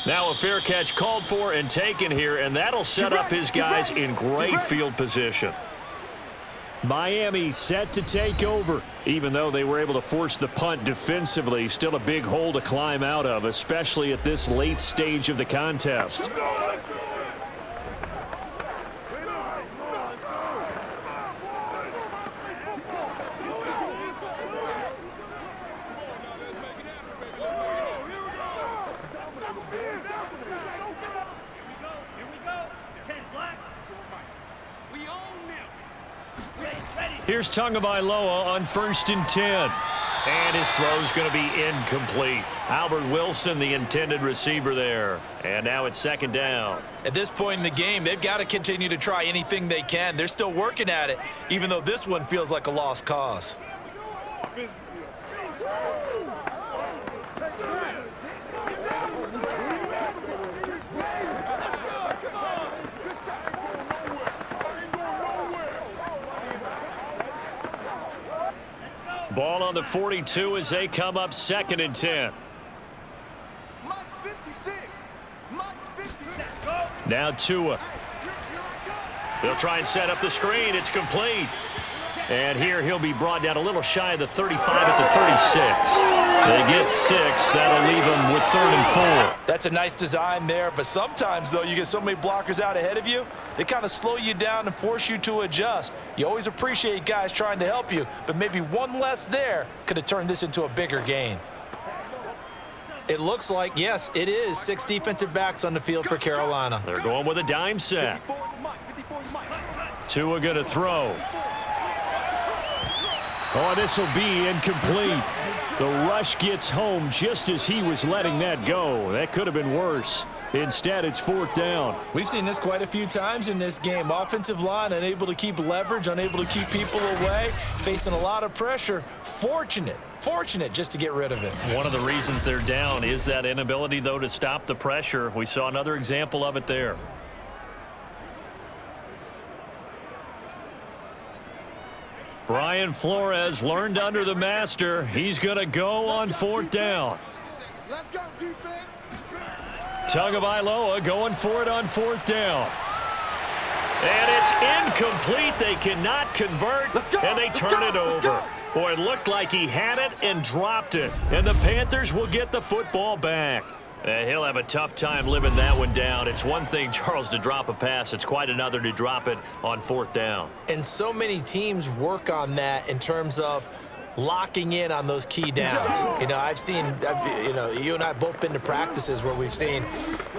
Now a fair catch called for and taken here, and that'll set up his guys in great field position. Miami set to take over. Even though they were able to force the punt defensively, still a big hole to climb out of, especially at this late stage of the contest. Ready. Here's Tagovailoa on 1st and 10. And his throw's going to be incomplete. Albert Wilson, the intended receiver there. And now it's 2nd down. At this point in the game, they've got to continue to try anything they can. They're still working at it, even though this one feels like a lost cause. Ball on the 42 as they come up 2nd and 10. Now Tua. They'll try and set up the screen. It's complete. And here he'll be brought down a little shy of the 35 at the 36. They get 6. That'll leave them with 3rd and 4. That's a nice design there, but sometimes, though, you get so many blockers out ahead of you, they kind of slow you down and force you to adjust. You always appreciate guys trying to help you, but maybe one less there could have turned this into a bigger gain. It looks like, yes, it is 6 defensive backs on the field for Carolina. They're going with a dime set. Tua going to throw. Oh, this will be incomplete. The rush gets home just as he was letting that go. That could have been worse. Instead, it's 4th down. We've seen this quite a few times in this game. Offensive line unable to keep leverage, unable to keep people away, facing a lot of pressure. Fortunate just to get rid of it. One of the reasons they're down is that inability, though, to stop the pressure. We saw another example of it there. Brian Flores learned under the master. He's going to go on 4th down. Let's go, defense. Tagovailoa going for it on 4th down. And it's incomplete. They cannot convert, and they turn it over. Boy, it looked like he had it and dropped it. And the Panthers will get the football back. He'll have a tough time living that one down. It's one thing, Charles, to drop a pass. It's quite another to drop it on 4th down. And so many teams work on that in terms of locking in on those key downs. You know, you and I have both been to practices where we've seen,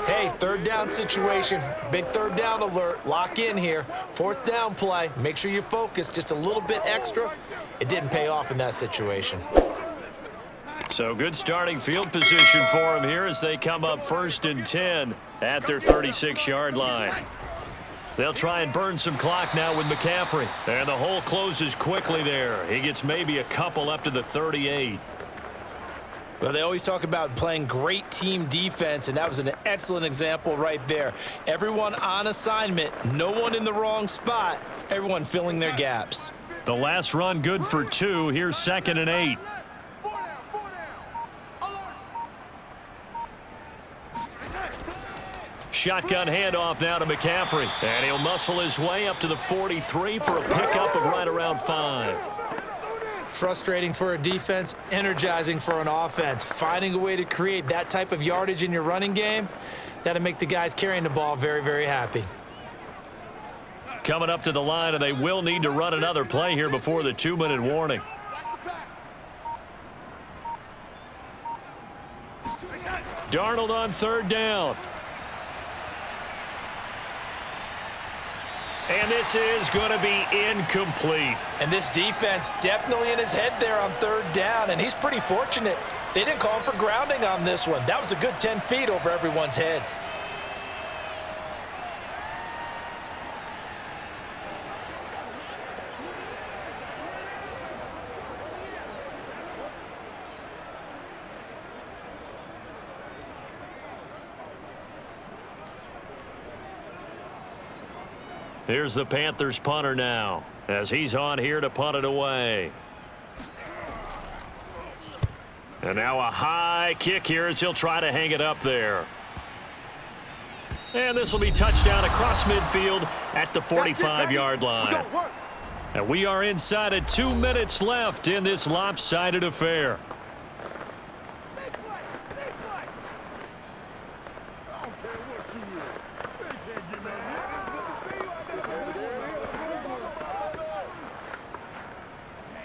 hey, 3rd down situation, big 3rd down alert, lock in here, 4th down play, make sure you focus just a little bit extra. It didn't pay off in that situation. So good starting field position for them here as they come up 1st and 10 at their 36-yard line. They'll try and burn some clock now with McCaffrey. And the hole closes quickly there. He gets maybe a couple up to the 38. Well, they always talk about playing great team defense, and that was an excellent example right there. Everyone on assignment, no one in the wrong spot, everyone filling their gaps. The last run good for 2. Here's 2nd and 8. Shotgun handoff now to McCaffrey. And he'll muscle his way up to the 43 for a pickup of right around 5. Frustrating for a defense, energizing for an offense. Finding a way to create that type of yardage in your running game, that'll make the guys carrying the ball very, very happy. Coming up to the line, and they will need to run another play here before the 2-minute warning. Darnold on 3rd down. And this is going to be incomplete. And this defense definitely in his head there on 3rd down, and he's pretty fortunate. They didn't call him for grounding on this one. That was a good 10 feet over everyone's head. Here's the Panthers punter now as he's on here to punt it away. And now a high kick here as he'll try to hang it up there. And this will be touchdown across midfield at the 45-yard line. And we are inside of 2 minutes left in this lopsided affair.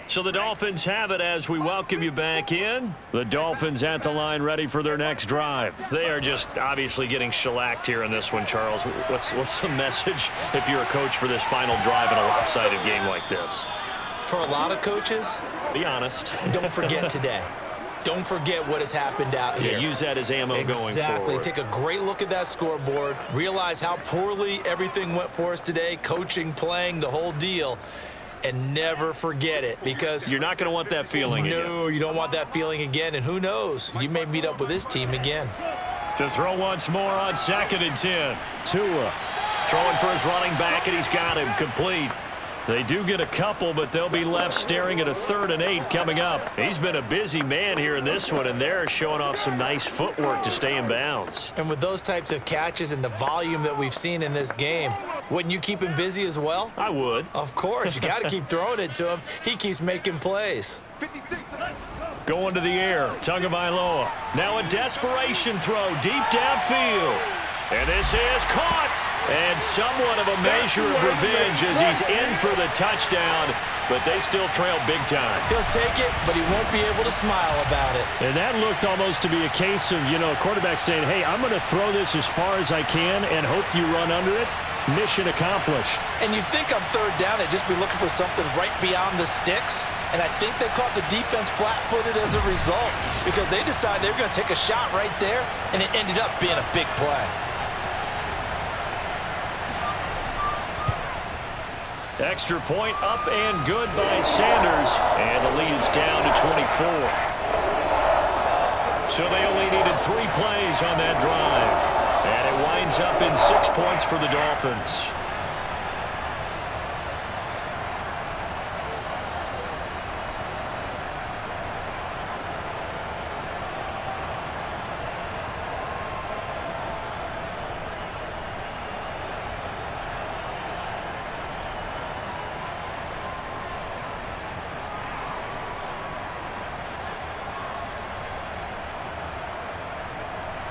So the Dolphins have it as we welcome you back in. The Dolphins at the line ready for their next drive. They are just obviously getting shellacked here in this one, Charles. What's the message if you're a coach for this final drive in a lopsided game like this? For a lot of coaches, Be honest. don't forget today. Don't forget what has happened out here. Yeah, use that as ammo going forward. Exactly. Take a great look at that scoreboard. Realize how poorly everything went for us today. Coaching, playing, the whole deal. And never forget it, because You're not going to want that feeling again. no, you don't want that feeling again. And who knows? You may meet up with this team again. To throw once more on 2nd and 10. Tua throwing for his running back, and he's got him complete. They do get a couple, but they'll be left staring at a 3rd and 8 coming up. He's been a busy man here in this one, and they're showing off some nice footwork to stay in bounds. And with those types of catches and the volume that we've seen in this game, wouldn't you keep him busy as well? I would. Of course. You got to keep throwing it to him. He keeps making plays. Going to the air, Tagovailoa. Now a desperation throw deep downfield. And this is caught. And somewhat of a measure of revenge as he's in for the touchdown, but they still trail big time. He'll take it, but he won't be able to smile about it. And that looked almost to be a case of, a quarterback saying, hey, I'm going to throw this as far as I can and hope you run under it. Mission accomplished. And you think on 3rd down, they'd just be looking for something right beyond the sticks. And I think they caught the defense flat-footed as a result, because they decided they were going to take a shot right there, and it ended up being a big play. Extra point up and good by Sanders. And the lead is down to 24. So they only needed 3 plays on that drive. And it winds up in 6 points for the Dolphins.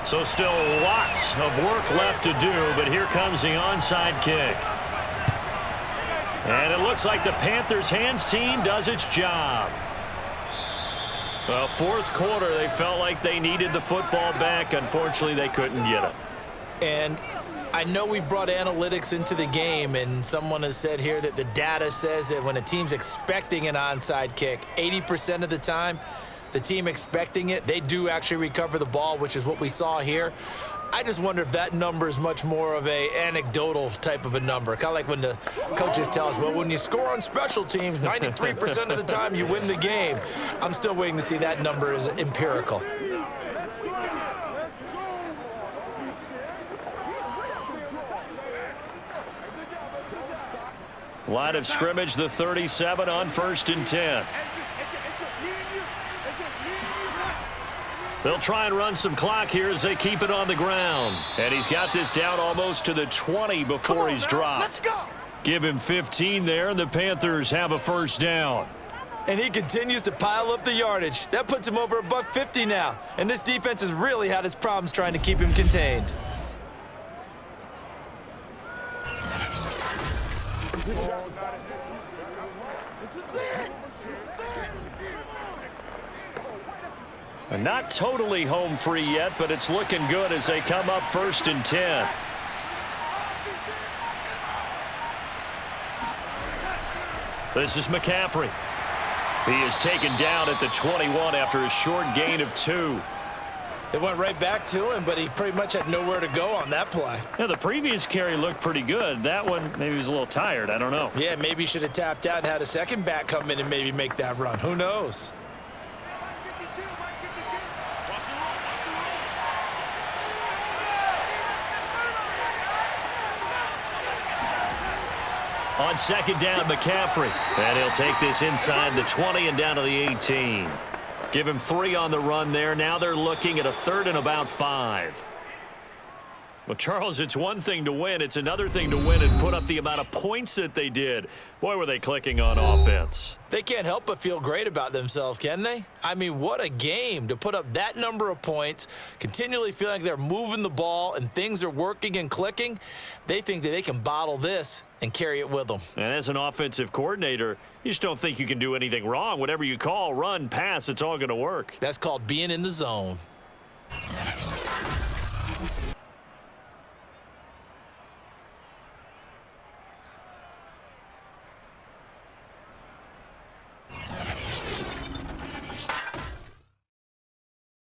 So still lots of work left to do, but here comes the onside kick. And it looks like the Panthers hands team does its job. Well, 4th quarter, they felt like they needed the football back. Unfortunately, they couldn't get it. And I know we brought analytics into the game, and someone has said here that the data says that when a team's expecting an onside kick, 80% of the time, the team expecting it, they do actually recover the ball, which is what we saw here. I just wonder if that number is much more of a anecdotal type of a number. Kind of like when the coaches tell us, well, when you score on special teams, 93% of the time you win the game. I'm still waiting to see that number is empirical. Line of scrimmage, the 37 on 1st and 10. They'll try and run some clock here as they keep it on the ground. And he's got this down almost to the 20 before he's dropped. Let's go. Give him 15 there, and the Panthers have a 1st down. And he continues to pile up the yardage. That puts him over $150 now. And this defense has really had its problems trying to keep him contained. Not totally home free yet, but it's looking good as they come up 1st and 10. This is McCaffrey. He is taken down at the 21 after a short gain of 2. They went right back to him, but he pretty much had nowhere to go on that play. Yeah, the previous carry looked pretty good. That one, maybe he was a little tired. I don't know. Yeah, maybe he should have tapped out and had a second back come in and maybe make that run. Who knows? On 2nd down, McCaffrey. And he'll take this inside the 20 and down to the 18. Give him 3 on the run there. Now they're looking at a 3rd and about 5. Well, Charles, it's one thing to win. It's another thing to win and put up the amount of points that they did. Boy, were they clicking on offense. They can't help but feel great about themselves, can they? I mean, what a game to put up that number of points, continually feeling like they're moving the ball and things are working and clicking. They think that they can bottle this and carry it with them. And as an offensive coordinator, you just don't think you can do anything wrong. Whatever you call, run, pass, it's all going to work. That's called being in the zone.